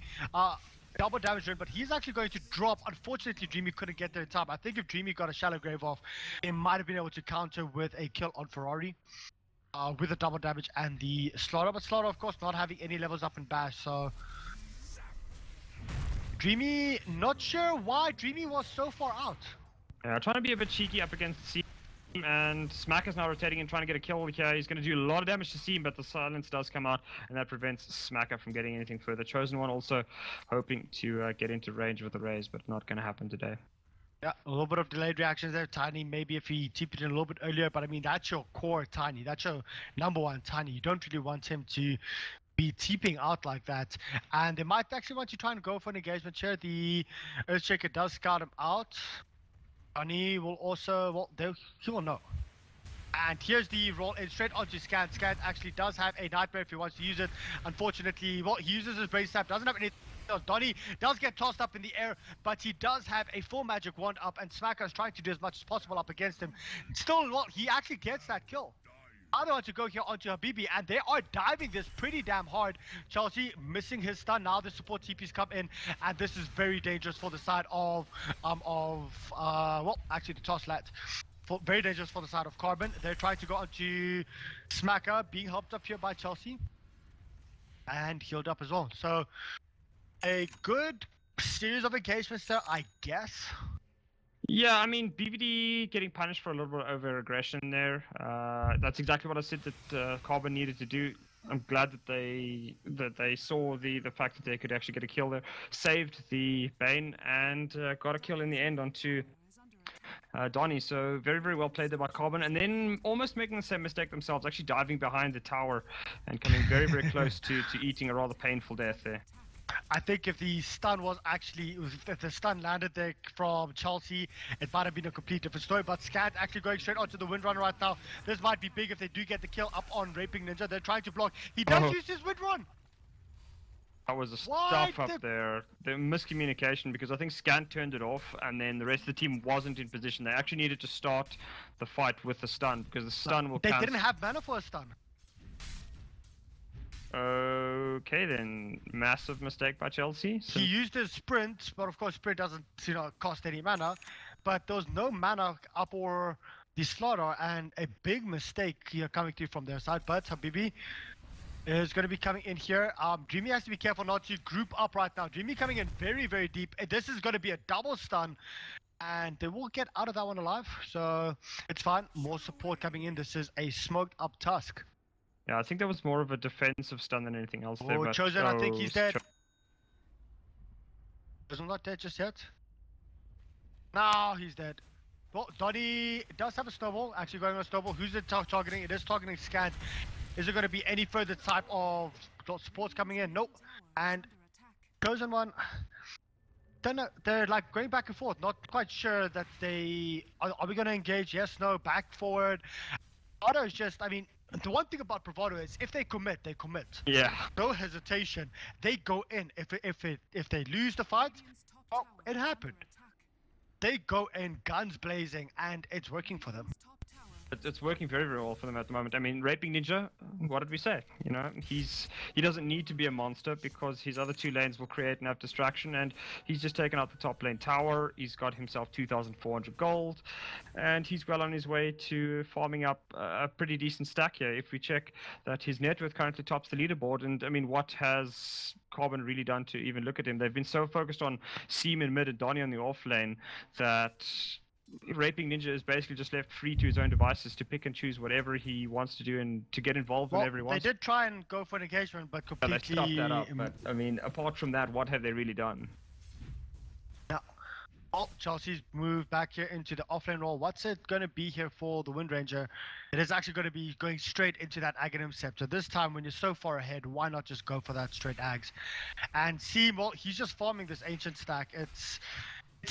S1: double damage rune, but he's actually going to drop. Unfortunately, Dreamy couldn't get there in time. I think if Dreamy got a shallow grave off, it might have been able to counter with a kill on Ferrari. With the double damage and the Slaughter, but Slaughter, of course, not having any levels up in Bash, so Dreamy, not sure why Dreamy was so far out.
S2: Yeah, trying to be a bit cheeky up against Seam, and Smack is now rotating and trying to get a kill here. He's going to do a lot of damage to Seam, but the silence does come out, and that prevents Smacker from getting anything further. Chosen One also hoping to get into range with the Raze, but not going to happen today.
S1: Yeah, a little bit of delayed reactions there, Tiny. Maybe if he TP'd it a little bit earlier, but I mean, that's your core Tiny. That's your number one Tiny. You don't really want him to be TPing out like that. And they might actually want to try and go for an engagement here. The Earthshaker does scout him out. Tiny will also, well, he will know. And here's the roll in straight onto Scan. Scan actually does have a Nightmare if he wants to use it. Unfortunately, well, he uses his Brace Tap, doesn't have anything. Donnie does get tossed up in the air, but he does have a full magic wand up, and Smacker is trying to do as much as possible up against him. Still, well, he actually gets that kill. I don't want to go here onto Habibi, and they are diving this pretty damn hard. Chelsea missing his stun. Now the support TPs come in, and this is very dangerous for the side of well, actually the toss lat. Very dangerous for the side of Carbon. They're trying to go onto Smacker, being helped up here by Chelsea, and healed up as well. So a good series of engagements there, I guess.
S2: Yeah, I mean, BBD getting punished for a little bit of over-aggression there. That's exactly what I said that Carbon needed to do. I'm glad that they saw the fact that they could actually get a kill there, saved the Bane, and got a kill in the end onto Donnie. So very, very well played there by Carbon, and then almost making the same mistake themselves, actually diving behind the tower and coming very, very close to eating a rather painful death there.
S1: I think if the stun was actually, if the stun landed there from Chelsea, it might have been a complete different story. But Scat actually going straight onto the Windrunner right now. This might be big if they do get the kill up on Raping Ninja. They're trying to block. He does use his Windrun.
S2: That was a stuff up there. The miscommunication, because I think Scant turned it off, and then the rest of the team wasn't in position. They actually needed to start the fight with the stun, because the stun will
S1: They didn't have mana for a stun.
S2: Okay then, massive mistake by Chelsea.
S1: He used his sprint, but of course sprint doesn't, cost any mana. But there was no mana up or the slaughter, and a big mistake here coming through from their side. But Habibi is going to be coming in here. Dreamy has to be careful not to group up right now. Dreamy coming in very, very deep. This is going to be a double stun, and they will get out of that one alive. So it's fine. More support coming in. This is a smoked up Tusk.
S2: Yeah, I think that was more of a defensive stun than anything else there. But
S1: Chosen, I think he's dead. Chosen not dead just yet. No, he's dead. Well, Donnie does have a snowball, actually going on a snowball. Who's it targeting? It is targeting Scant. Is there going to be any further type of supports coming in? Nope. And Chosen One, don't know, they're like going back and forth, not quite sure that they... Are we going to engage? Yes, no, back, forward. Bravado is just, I mean, the one thing about Bravado is if they commit, they commit.
S2: Yeah.
S1: No hesitation. They go in. If they lose the fight, oh, it happened. They go in guns blazing, and it's working for them.
S2: It's working very, very well for them at the moment. I mean, Raping Ninja, what did we say? You know, he doesn't need to be a monster because his other two lanes will create enough distraction, and he's just taken out the top lane tower. He's got himself 2,400 gold, and he's well on his way to farming up a pretty decent stack here. If we check that his net worth currently tops the leaderboard, and I mean, what has Carbon really done to even look at him? They've been so focused on Seam in mid and Donnie on the off lane that Raping Ninja is basically just left free to his own devices to pick and choose whatever he wants to do and to get involved whenever he wants.
S1: They did try and go for an engagement, but completely...
S2: They stopped that up, but I mean, apart from that, what have they really done?
S1: Yeah. Oh, Chelsea's moved back here into the offlane role. What's it going to be here for the Wind Ranger? It is actually going to be going straight into that Aghanim Scepter. This time, when you're so far ahead, why not just go for that straight Ags? And see, well, he's just farming this Ancient stack. It's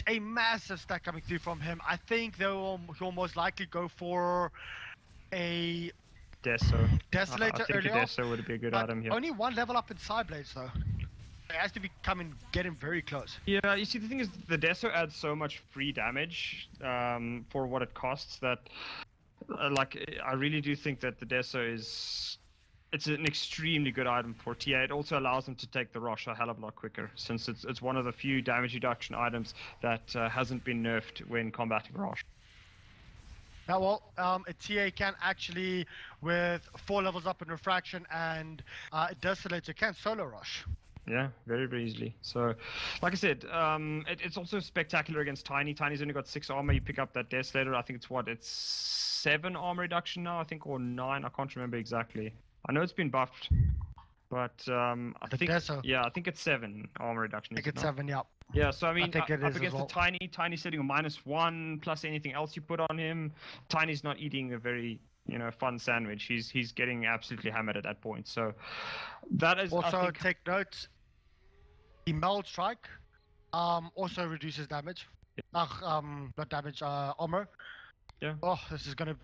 S1: a massive stack coming through from him. I think he'll most likely go for a
S2: Desolator
S1: Desolator earlier.
S2: I think a Deso would be a good item here.
S1: Only one level up in Sideblades though. It has to be getting very close.
S2: Yeah, you see, the thing is, the Deso adds so much free damage for what it costs that, I really do think that the Deso is... It's an extremely good item for TA. It also allows them to take the Rosh a hell of a lot quicker, since it's one of the few damage reduction items that hasn't been nerfed when combating Rosh.
S1: Now, well, a TA can actually, with 4 levels up in Refraction and Desolator, can solo Rosh.
S2: Yeah, very, very easily. So, like I said, it's also spectacular against Tiny. Tiny's only got 6 armor. You pick up that Desolator. I think it's 7 armor reduction now, I think, or 9. I can't remember exactly. I know it's been buffed, but I think I think it's 7 armor reduction.
S1: I think it's 7, yeah.
S2: Yeah, so I mean,
S1: think it
S2: up
S1: is as
S2: against
S1: well.
S2: the Tiny setting a -1 plus anything else you put on him, Tiny's not eating a very fun sandwich. He's getting absolutely hammered at that point. So that is
S1: Also,
S2: I think,
S1: take note. The meld strike also reduces damage. Not damage, armor.
S2: Yeah.
S1: Oh, this is gonna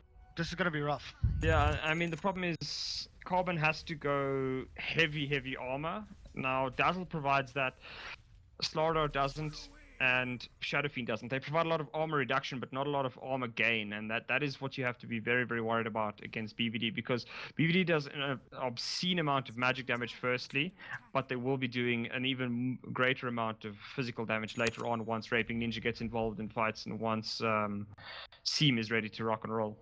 S1: be rough.
S2: Yeah, I mean the problem is Carbon has to go heavy armor. Now Dazzle provides that, Slardo doesn't, and Shadow Fiend doesn't. They provide a lot of armor reduction, but not a lot of armor gain, and that is what you have to be very, very worried about against BVD, because BVD does an obscene amount of magic damage firstly, but they will be doing an even greater amount of physical damage later on once Raping Ninja gets involved in fights and once Seam is ready to rock and roll.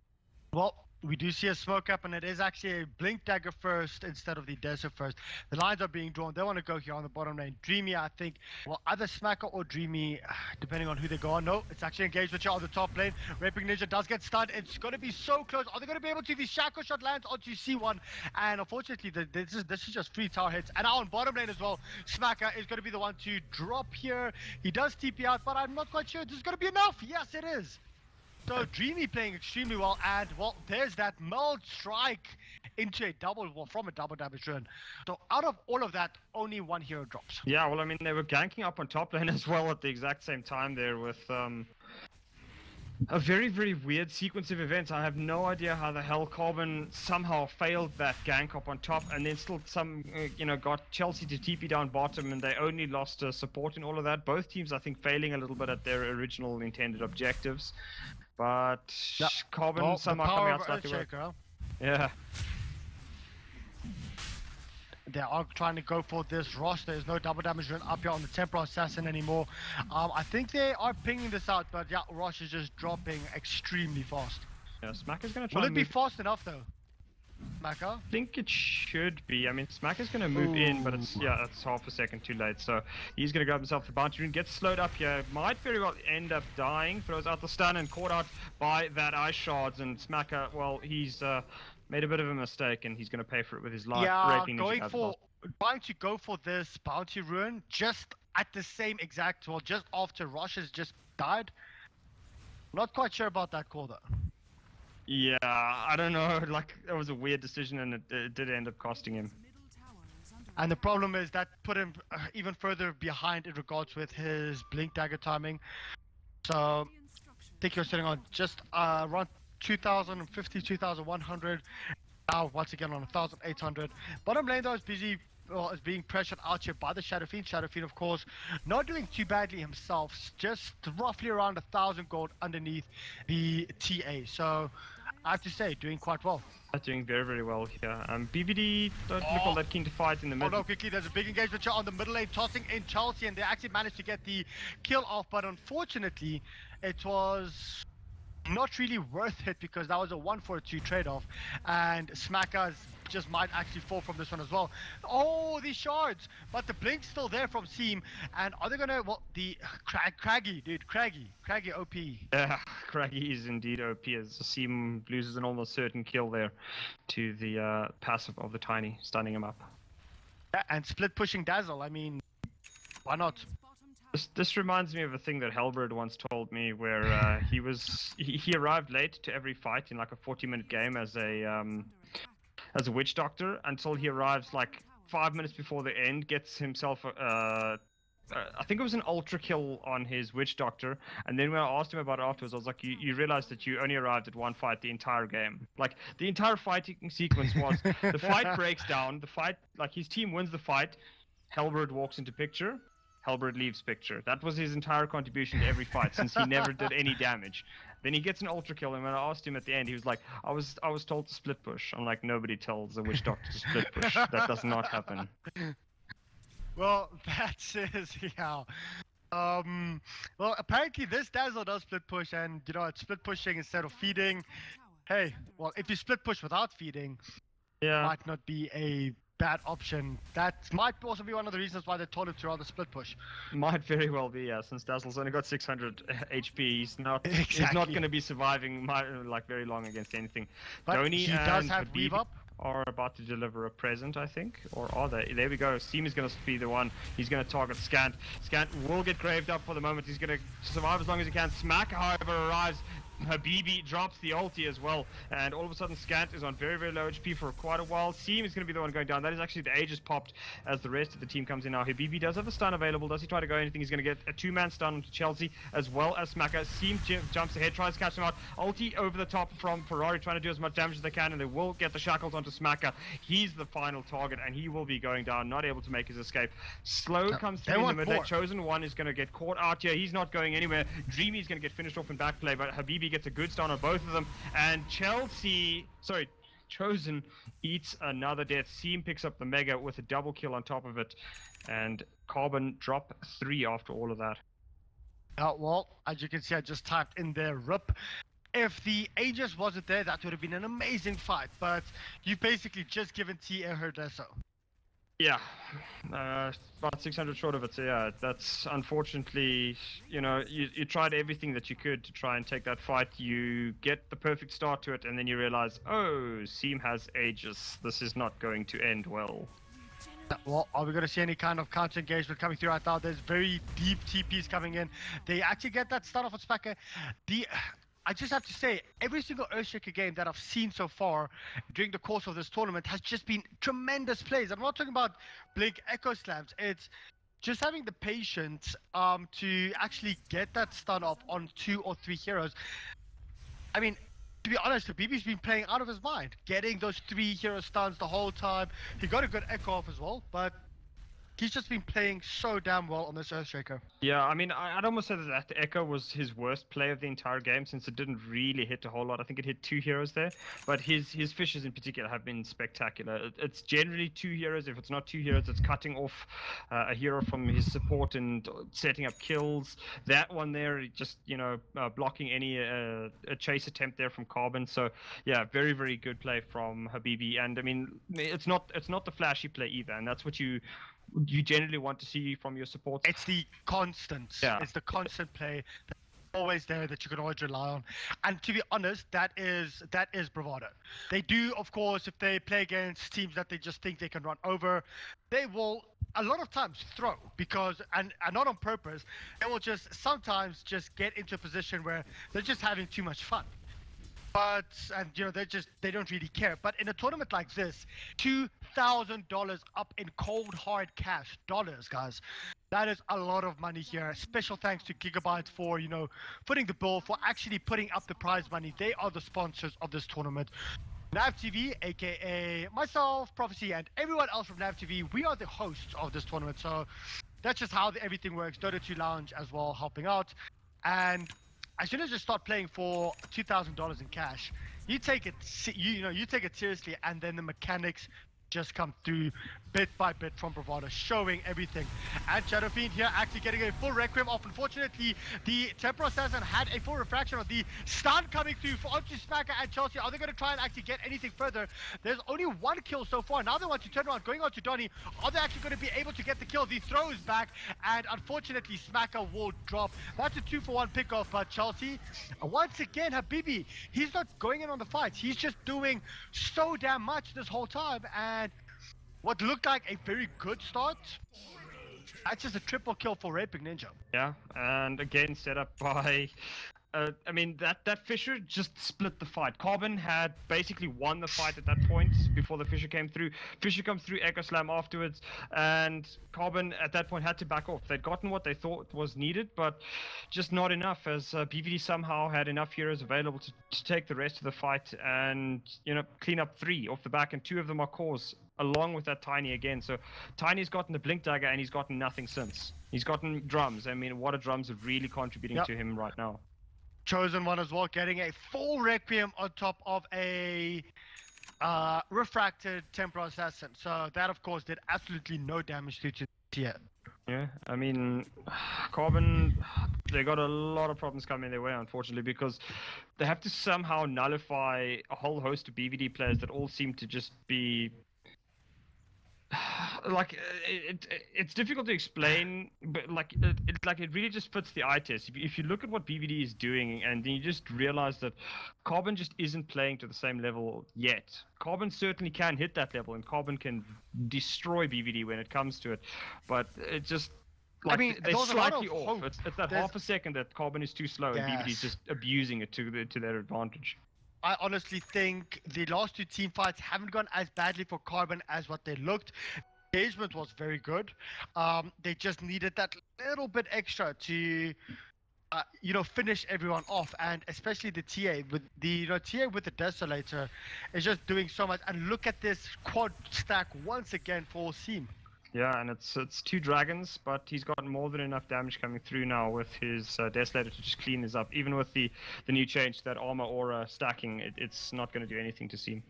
S1: Well, we do see a smoke up, and it is actually a Blink Dagger first instead of the Desert first. The lines are being drawn. They want to go here on the bottom lane. Dreamy, I think, well, either Smacker or Dreamy, depending on who they go on. No, it's actually engaged with you on the top lane. Raping Ninja does get stunned. It's going to be so close. Are they going to be able to? The Shackle Shot lands onto C1, and unfortunately, this is just 3 tower hits. And now on bottom lane as well, Smacker is going to be the one to drop here. He does TP out, but I'm not quite sure this is going to be enough. Yes, it is. So Dreamy playing extremely well, and well, there's that meld strike into a from a double damage run. So out of all of that, only 1 hero drops.
S2: Yeah, well, I mean, they were ganking up on top lane as well at the exact same time there with a very, very weird sequence of events. I have no idea how the hell Carbon somehow failed that gank up on top, and then still got Chelsea to TP down bottom, and they only lost support in all of that. Both teams, I think, failing a little bit at their original intended objectives. But Carbon somehow coming out slightly well. Yeah.
S1: They are trying to go for this Rosh. There's no double damage run up here on the Temporal Assassin anymore. I think they are pinging this out, but yeah, Rosh is just dropping extremely fast.
S2: Yeah, Smacker's going to try
S1: Will it be fast enough though? Smacker?
S2: I think it should be. I mean, Smacker's going to move in, but it's half a second too late. So he's going to grab himself the bounty rune, gets slowed up here. Might very well end up dying. Throws out the stun and caught out by that ice shards. And Smacker, well, he's made a bit of a mistake, and he's going to pay for it with his life.
S1: Yeah, trying to go for this bounty rune just at the same exact, well, just after Rosh has just died. Not quite sure about that call though.
S2: Yeah, I don't know. Like, that was a weird decision, and it did end up costing him.
S1: And the problem is that put him even further behind in regards with his Blink Dagger timing. So I think you're sitting on just around 2,050, 2,100. Now once again on 1,800. Bottom lane though is busy. Is being pressured out here by the Shadow Fiend. Shadow Fiend, of course, not doing too badly himself. Just roughly around 1,000 gold underneath the TA. So I have to say, doing quite well.
S2: Doing very, very well here. BBD don't look all that keen to fight in the middle.
S1: Oh no, quickly, there's a big engagement on the middle lane, tossing in Chelsea, and they actually managed to get the kill off, but unfortunately, it was not really worth it because that was a 1-for-2 trade-off, and Smackers just might actually fall from this one as well. Oh, these shards, but the blink's still there from Seam, and are they gonna, well, the Craggy, dude, Craggy OP.
S2: Yeah, Craggy is indeed OP as Seam loses an almost certain kill there to the passive of the Tiny, stunning him up.
S1: Yeah, and split pushing Dazzle, I mean, why not?
S2: This reminds me of a thing that Halberd once told me, where he arrived late to every fight in like a 40-minute game as a witch doctor until he arrives like 5 minutes before the end, gets himself I think it was an ultra kill on his witch doctor, and then when I asked him about it afterwards, I was like, you realize that you only arrived at one fight the entire game. Like, the entire fighting sequence was the fight breaks down, the fight, like his team wins the fight, Halberd walks into picture, Halberd leaves picture. That was his entire contribution to every fight, since he never did any damage. Then he gets an ultra kill, and when I asked him at the end, he was like, I was told to split push. I'm like, nobody tells a witch doctor to split push. That does not happen.
S1: Well, that is, yeah. Well, apparently this Dazzle does split push, and you know, it's split pushing instead of feeding. Hey, well, if you split push without feeding,
S2: yeah,
S1: might not be a bad option. That might also be one of the reasons why they told him to rather split push.
S2: Might very well be, yeah, since Dazzle's only got 600 HP. He's not
S1: Exactly.
S2: going to be surviving like very long against anything.
S1: But
S2: Donny
S1: he does
S2: and
S1: have
S2: Habib
S1: weave up.
S2: are about to deliver a present, I think, or are they? There we go. Seam is going to be the one. He's going to target Scant. Scant will get graved up for the moment. He's going to survive as long as he can. Smack, however, arrives. Habibi drops the ulti as well, and all of a sudden Scant is on very, very low HP for quite a while. Seam is going to be the one going down. That is actually the Aegis popped as the rest of the team comes in now. Habibi does have a stun available. Does he try to go anything? He's going to get a two-man stun onto Chelsea as well as Smacker. Seam jumps ahead, tries to catch him out. Ulti over the top from Ferrari, trying to do as much damage as they can, and they will get the shackles onto Smacker. He's the final target, and he will be going down, not able to make his escape. Slow comes through in the mid lane. Chosen One is going to get caught out here. He's not going anywhere. Dreamy is going to get finished off in backplay, but Habibi gets a good stun on both of them, and Chosen eats another death. Seam picks up the Mega with a double kill on top of it, and Carbon drop 3 after all of that.
S1: Well, as you can see, I just typed in there RIP. If the Aegis wasn't there, that would have been an amazing fight, but you've basically just given TA her deso.
S2: Yeah, about 600 short of it, so yeah, that's unfortunately, you tried everything that you could to try and take that fight. You get the perfect start to it, and then you realize, oh, Seam has Aegis. This is not going to end well.
S1: Well, are we going to see any kind of counter engagement coming through right now? There's very deep TPs coming in. They actually get that start off with Spacker. I just have to say, every single Earthshaker game that I've seen so far during the course of this tournament has just been tremendous plays. I'm not talking about big echo slams. It's just having the patience to actually get that stun off on 2 or 3 heroes. I mean, to be honest, Habibi's been playing out of his mind, getting those 3 hero stuns the whole time. He got a good echo off as well, but he's just been playing so damn well on this Earthshaker.
S2: Yeah, I mean, I'd almost say that the Echo was his worst play of the entire game, since it didn't really hit a whole lot. I think it hit 2 heroes there, but his fishes in particular have been spectacular. It's generally 2 heroes. If it's not 2 heroes, it's cutting off a hero from his support and setting up kills. That one there, just, blocking any a chase attempt there from Carbon. So, yeah, very, very good play from Habibi. And, I mean, it's not the flashy play either, and that's what you generally want to see from your support.
S1: It's the constant. Yeah. It's the constant play that's always there that you can always rely on. And to be honest, that is Bravado. They do, of course, if they play against teams that they just think they can run over, they will a lot of times throw, because and not on purpose. They will just sometimes just get into a position where they're just having too much fun. But, and they don't really care. But in a tournament like this, $2,000 up in cold hard cash dollars, guys. That is a lot of money here. Special thanks to Gigabyte for, footing the bill, for actually putting up the prize money. They are the sponsors of this tournament. NavTV, aka myself, Prophecy, and everyone else from NavTV, we are the hosts of this tournament. So that's just how everything works. Dota 2 Lounge as well, helping out. And as soon as you start playing for $2,000 in cash, you take it seriously, and then the mechanics just come through bit by bit from Bravado, showing everything. And Shadow Fiend here actually getting a full Requiem off. Unfortunately, the Temporal Assassin had a full refraction of the stun coming through for onto Smacker and Chelsea. Are they going to try and actually get anything further? There's only 1 kill so far. Now they want to turn around, going on to Donny. Are they actually going to be able to get the kill? The throw is back, and unfortunately, Smacker will drop. That's a 2-for-1 pickoff, but Chelsea, once again, Habibi, he's not going in on the fight. He's just doing so damn much this whole time, and what looked like a very good start, that's just a triple kill for Raping Ninja.
S2: Yeah, and again set up by I mean, that Fisher just split the fight. Carbon had basically won the fight at that point before the Fisher came through. Fisher comes through, Echo Slam afterwards, and Carbon at that point had to back off. They'd gotten what they thought was needed, but just not enough, as BVD somehow had enough heroes available to take the rest of the fight and, clean up 3 off the back, and 2 of them are cores, along with that Tiny again. So Tiny's gotten the Blink Dagger, and he's gotten nothing since. He's gotten drums. I mean, what are drums really contributing to him right now?
S1: Chosen One as well, getting a full Requiem on top of a refracted Temporal Assassin. So that, of course, did absolutely no damage to Tia.
S2: Yeah, I mean, Carbon, they got a lot of problems coming their way, unfortunately, because they have to somehow nullify a whole host of BVD players that all seem to just be like it's difficult to explain, but like it really just fits the eye test. If you look at what BVD is doing, and then you just realize that Carbon just isn't playing to the same level yet. Carbon certainly can hit that level, and Carbon can destroy BVD when it comes to it, but it just. Like,
S1: I mean,
S2: they're
S1: there's a lot
S2: slightly
S1: of
S2: off.
S1: hope.
S2: It's that
S1: There's-
S2: half a second that Carbon is too slow, and BVD is
S1: Yes.
S2: just abusing it to their advantage.
S1: I honestly think the last two team fights haven't gone as badly for Carbon as what they looked. Engagement was very good. They just needed that little bit extra to, finish everyone off, and especially the TA with the TA with the Desolator is just doing so much. And look at this quad stack once again for Seam.
S2: Yeah, and it's 2 dragons, but he's got more than enough damage coming through now with his Desolator to just clean this up. Even with the new change to that armor aura stacking, it's not going to do anything to Seam.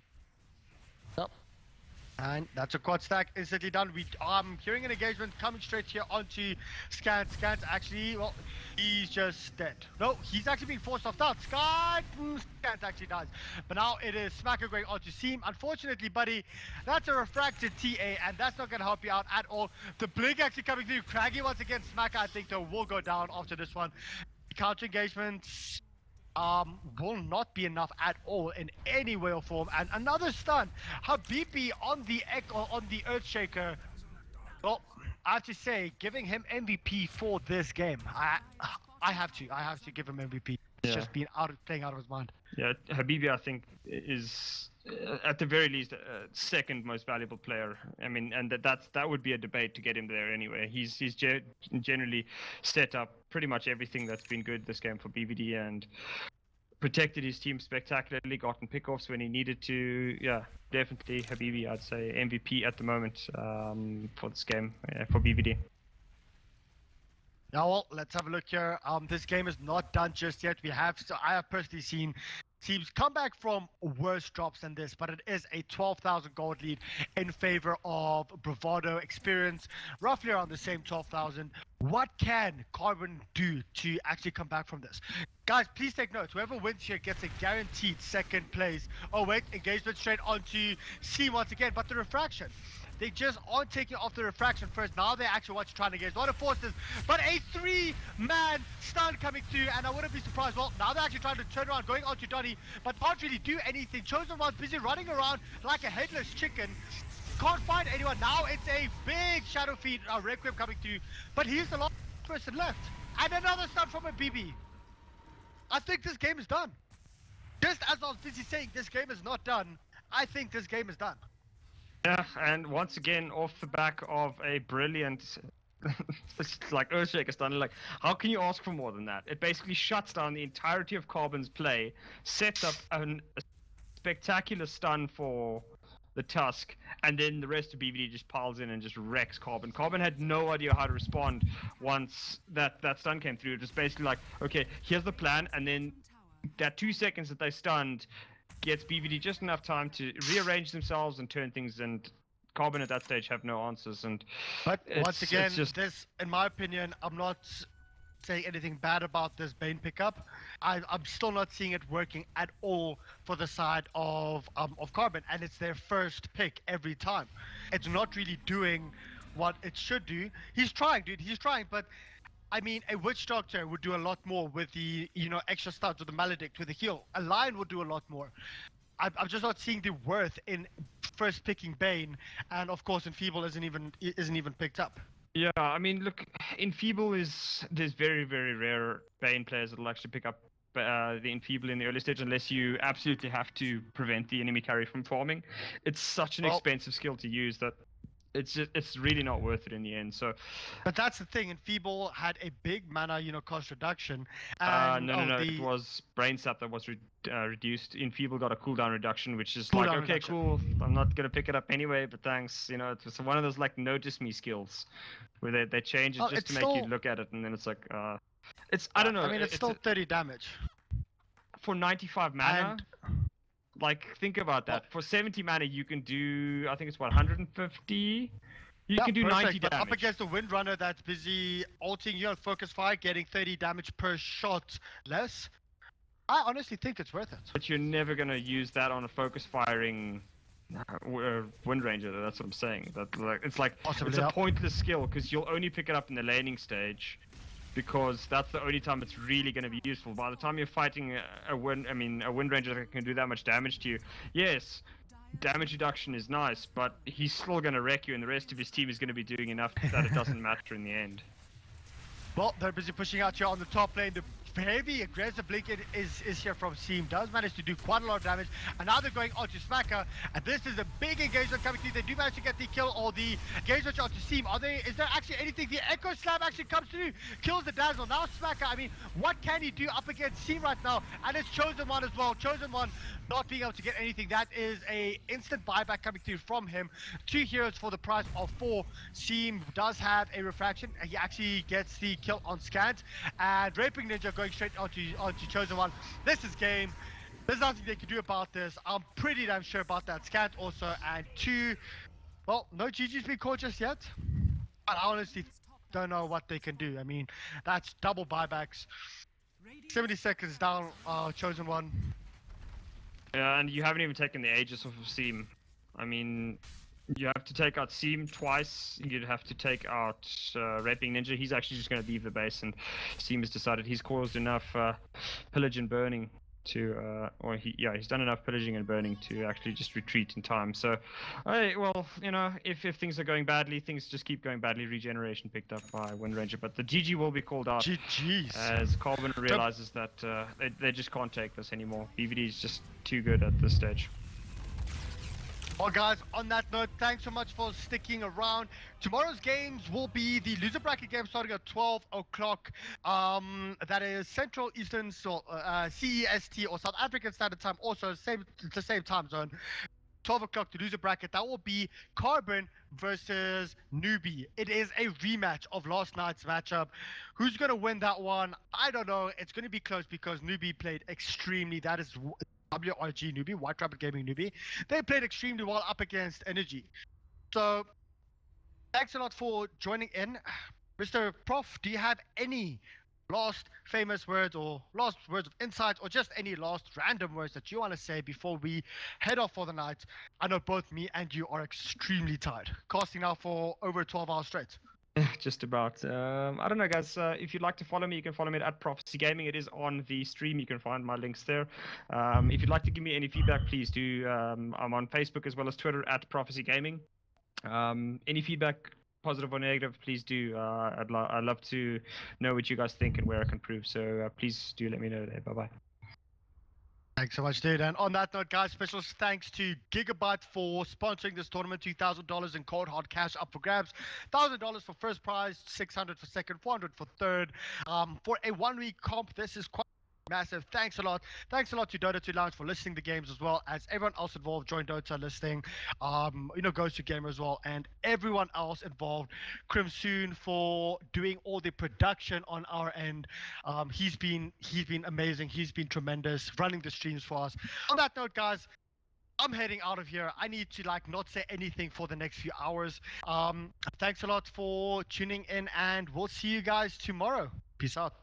S1: Yep. And that's a quad stack instantly done. I'm hearing an engagement coming straight here onto Scant. Scant actually, well, he's just dead. No, he's actually being forced off down. Scant actually dies. But now it is Smacker going onto Seam. Unfortunately, buddy, that's a refracted TA, and that's not going to help you out at all. The blink actually coming through. Craggy once again. Smacker, I think, though, will go down after this one. Counter engagements will not be enough at all in any way or form. And another stun. Habibi on the Earthshaker. Well, I have to say, giving him MVP for this game. I have to give him MVP. He's just been playing out of his mind.
S2: Yeah, Habibi, I think, is at the very least second most valuable player. I mean, and that would be a debate to get him there anyway. He's generally set up pretty much everything that's been good this game for BVD, and protected his team spectacularly, gotten pickoffs when he needed to. Yeah, definitely Habibi, I'd say MVP at the moment for this game for BVD.
S1: Now, well, let's have a look here. This game is not done just yet. I have personally seen teams come back from worse drops than this, but it is a 12,000 gold lead in favor of Bravado experience, roughly around the same 12,000. What can Carbon do to actually come back from this? Guys, please take note. Whoever wins here gets a guaranteed second place. Oh wait, engagement straight onto C once again, but the refraction. They just aren't taking off the refraction first. Now they actually want to try and engage. Not a forces, but a 3-man stun coming through, and I wouldn't be surprised. Well, now they're actually trying to turn around, going onto Donny, but can't really do anything. Chosen One's busy running around like a headless chicken. Can't find anyone. Now it's a big shadow feed, Requiem coming through, but he's the last person left. And another stun from a BB. I think this game is done. Just as I was busy saying this game is not done, I think this game is done.
S2: Yeah, and once again, off the back of a brilliant, like Earthshaker stun, like, how can you ask for more than that? It basically shuts down the entirety of Carbon's play, sets up a spectacular stun for the Tusk, and then the rest of BVD just piles in and just wrecks Carbon. Carbon had no idea how to respond once that stun came through. It was basically like, okay, here's the plan, and then that 2 seconds that they stunned gets BVD just enough time to rearrange themselves and turn things, and Carbon at that stage have no answers. And
S1: but once again,
S2: just...
S1: this, in my opinion, I'm not saying anything bad about this Bane pickup. I'm still not seeing it working at all for the side of Carbon, and it's their first pick every time. It's not really doing what it should do. He's trying, dude. He's trying, but I mean, a Witch Doctor would do a lot more with the, extra studs, with the Maledict, with the heal. A Lion would do a lot more. I'm just not seeing the worth in first picking Bane, and of course, Enfeeble isn't even picked up.
S2: Yeah, I mean, look, Enfeeble there's very, very rare Bane players that will actually pick up the Enfeeble in the early stage, unless you absolutely have to prevent the enemy carry from farming. It's such an expensive skill to use that it's really not worth it in the end. So,
S1: but that's the thing. Enfeeble had a big mana, cost reduction.
S2: And, no. It was Brain Sap that was reduced. Enfeeble got a cooldown reduction, which is like, okay, cool. I'm not gonna pick it up anyway, but thanks. It was one of those like notice me skills, where they change it just to make you look at it, and then it's like, I don't know.
S1: I mean, it's still 30 damage
S2: for 95 mana. Like, think about that. For 70 mana, you can do, I think it's 150? You can do 90 damage.
S1: But up against the Windrunner that's busy ulting you on Focus Fire, getting 30 damage per shot less, I honestly think it's worth it.
S2: But you're never going to use that on a Focus Firing Wind Ranger. That's what I'm saying. That like it's like
S1: Possibly,
S2: it's a
S1: yeah.
S2: pointless skill because you'll only pick it up in the laning stage, because that's the only time it's really going to be useful. By the time you're fighting a Wind Ranger that can do that much damage to you, yes, damage reduction is nice, but he's still going to wreck you, and the rest of his team is going to be doing enough that it doesn't matter in the end.
S1: Well, they're busy pushing out here on the top lane. The heavy aggressive blink is here from Seam. Does manage to do quite a lot of damage. And now they're going onto Smacker. And this is a big engagement coming through. They do manage to get the kill or the engagement onto Seam. Is there actually anything? The Echo Slam actually comes through. Kills the Dazzle. Now Smacker, I mean, what can he do up against Seam right now? And it's Chosen One as well. Chosen One not being able to get anything. That is a instant buyback coming through from him. 2 heroes for the price of 4. Seam does have a refraction. He actually gets the kill on Scant. And Raping Ninja going straight onto Chosen One. This is game. There's nothing they can do about this. I'm pretty damn sure about that. Scant also. And 2, well, no GG's been caught just yet. But I honestly don't know what they can do. I mean, that's double buybacks. 70 seconds down, Chosen One.
S2: Yeah, and you haven't even taken the Aegis off of Seam. I mean, you have to take out Seam twice. You'd have to take out Raping Ninja. He's actually just going to leave the base, and Seam has decided he's caused enough pillage and burning to, he's done enough pillaging and burning to actually just retreat in time. So, well, you know, if things are going badly, things just keep going badly. Regeneration picked up by Wind Ranger, but the GG will be called out as Carbon realizes that they just can't take this anymore. BVD is just too good at this stage.
S1: Well, guys, on that note, thanks so much for sticking around. Tomorrow's games will be the loser bracket game starting at 12 o'clock. That is Central Eastern, so CEST or South African Standard Time, also the same time zone. 12 o'clock to loser bracket. That will be Carbon versus Newbie. It is a rematch of last night's matchup. Who's going to win that one? I don't know. It's going to be close because Newbie played extremely. That is WRG Newbie, White Rabbit Gaming Newbie. They played extremely well up against Energy. So, thanks a lot for joining in. Mr. Prof, do you have any last famous words or last words of insight or just any last random words that you want to say before we head off for the night? I know both me and you are extremely tired. Casting now for over 12 hours straight.
S2: Just about. I don't know, guys. If you'd like to follow me, you can follow me at Prophecy Gaming. It is on the stream. You can find my links there. If you'd like to give me any feedback, please do. I'm on Facebook as well as Twitter at Prophecy Gaming. Any feedback, positive or negative, please do. I'd love to know what you guys think and where I can improve. So please do let me know there. Bye-bye.
S1: Thanks so much, dude. And on that note, guys, special thanks to Gigabyte for sponsoring this tournament. $2,000 in cold hard cash up for grabs. $1,000 for first prize, $600 for second, $400 for third. For a 1-week comp, this is quite massive. Thanks a lot. Thanks a lot to Dota 2 Lounge for listing the games as well as everyone else involved. Join Dota listing, Goes to Gamer as well, and everyone else involved. Crimsoon for doing all the production on our end. He's been amazing. He's been tremendous running the streams for us. On that note, guys, I'm heading out of here. I need to not say anything for the next few hours. Thanks a lot for tuning in, and we'll see you guys tomorrow. Peace out.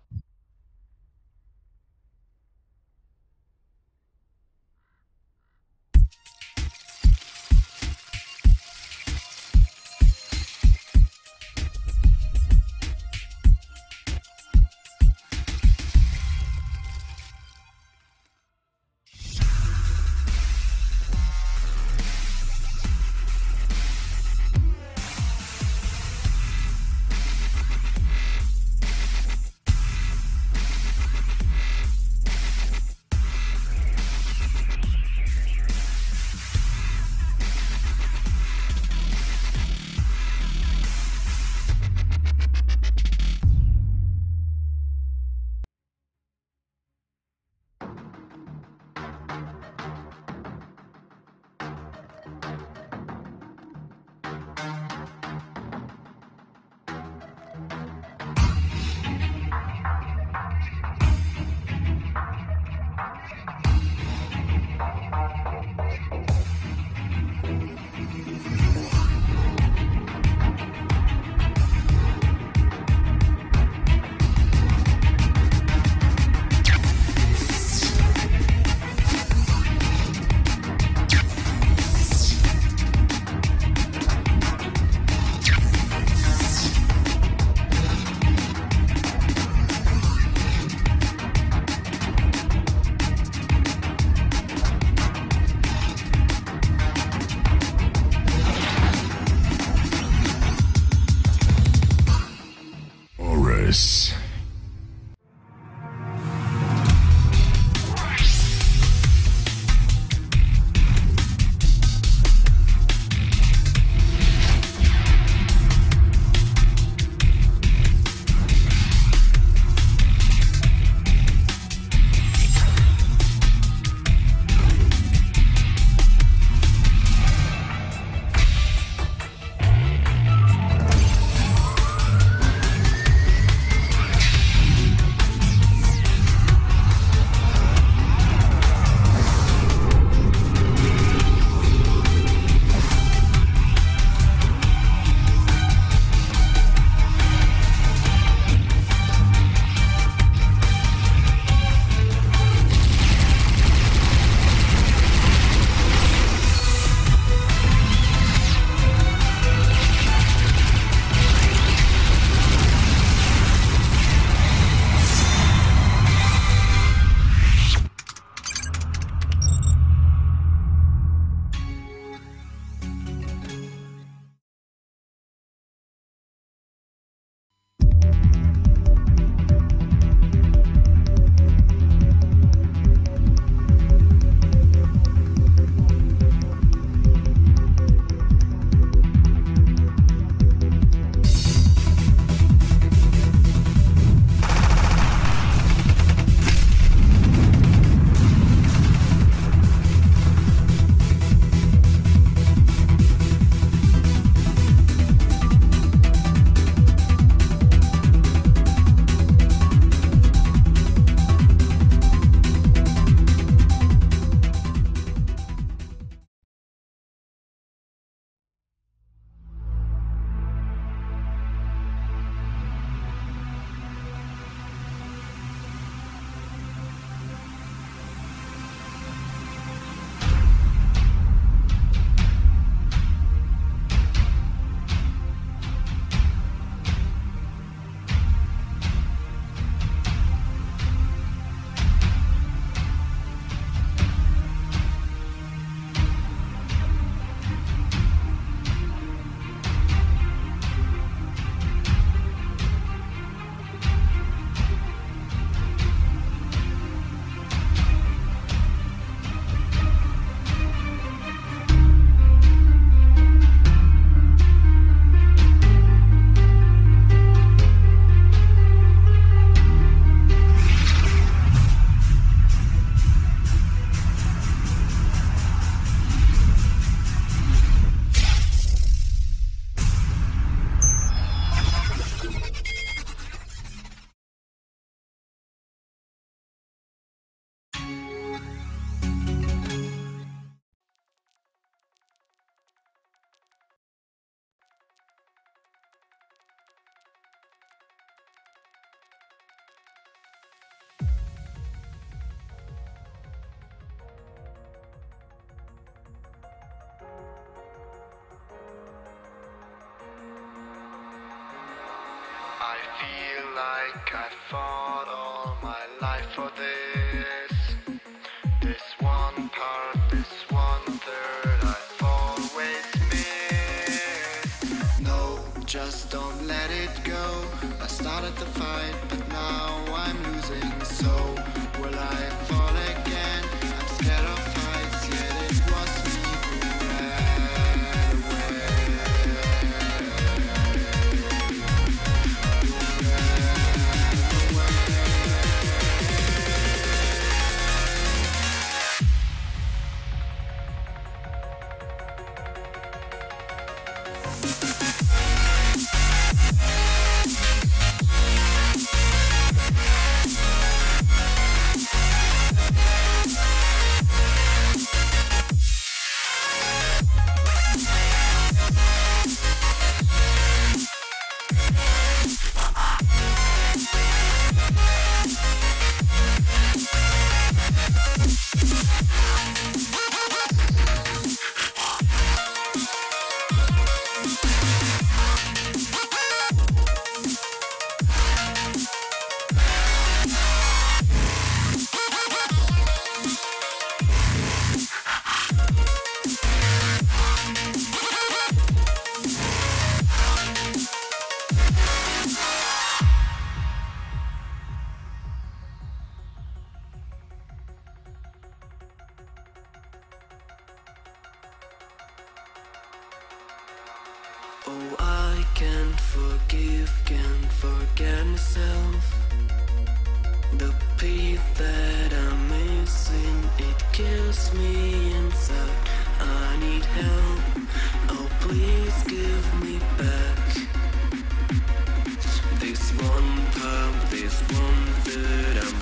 S8: I fought all my life for this. This one part, this one third I've always missed. No, just don't let it go. I started the fight, but now I'm losing. So will I fall again? I'm scared of heights, yet it was me who ran away. Oh, I can't forget myself. The peace that I'm missing, it kills me inside. I need help, oh please give me back. This one part, this one third, I'm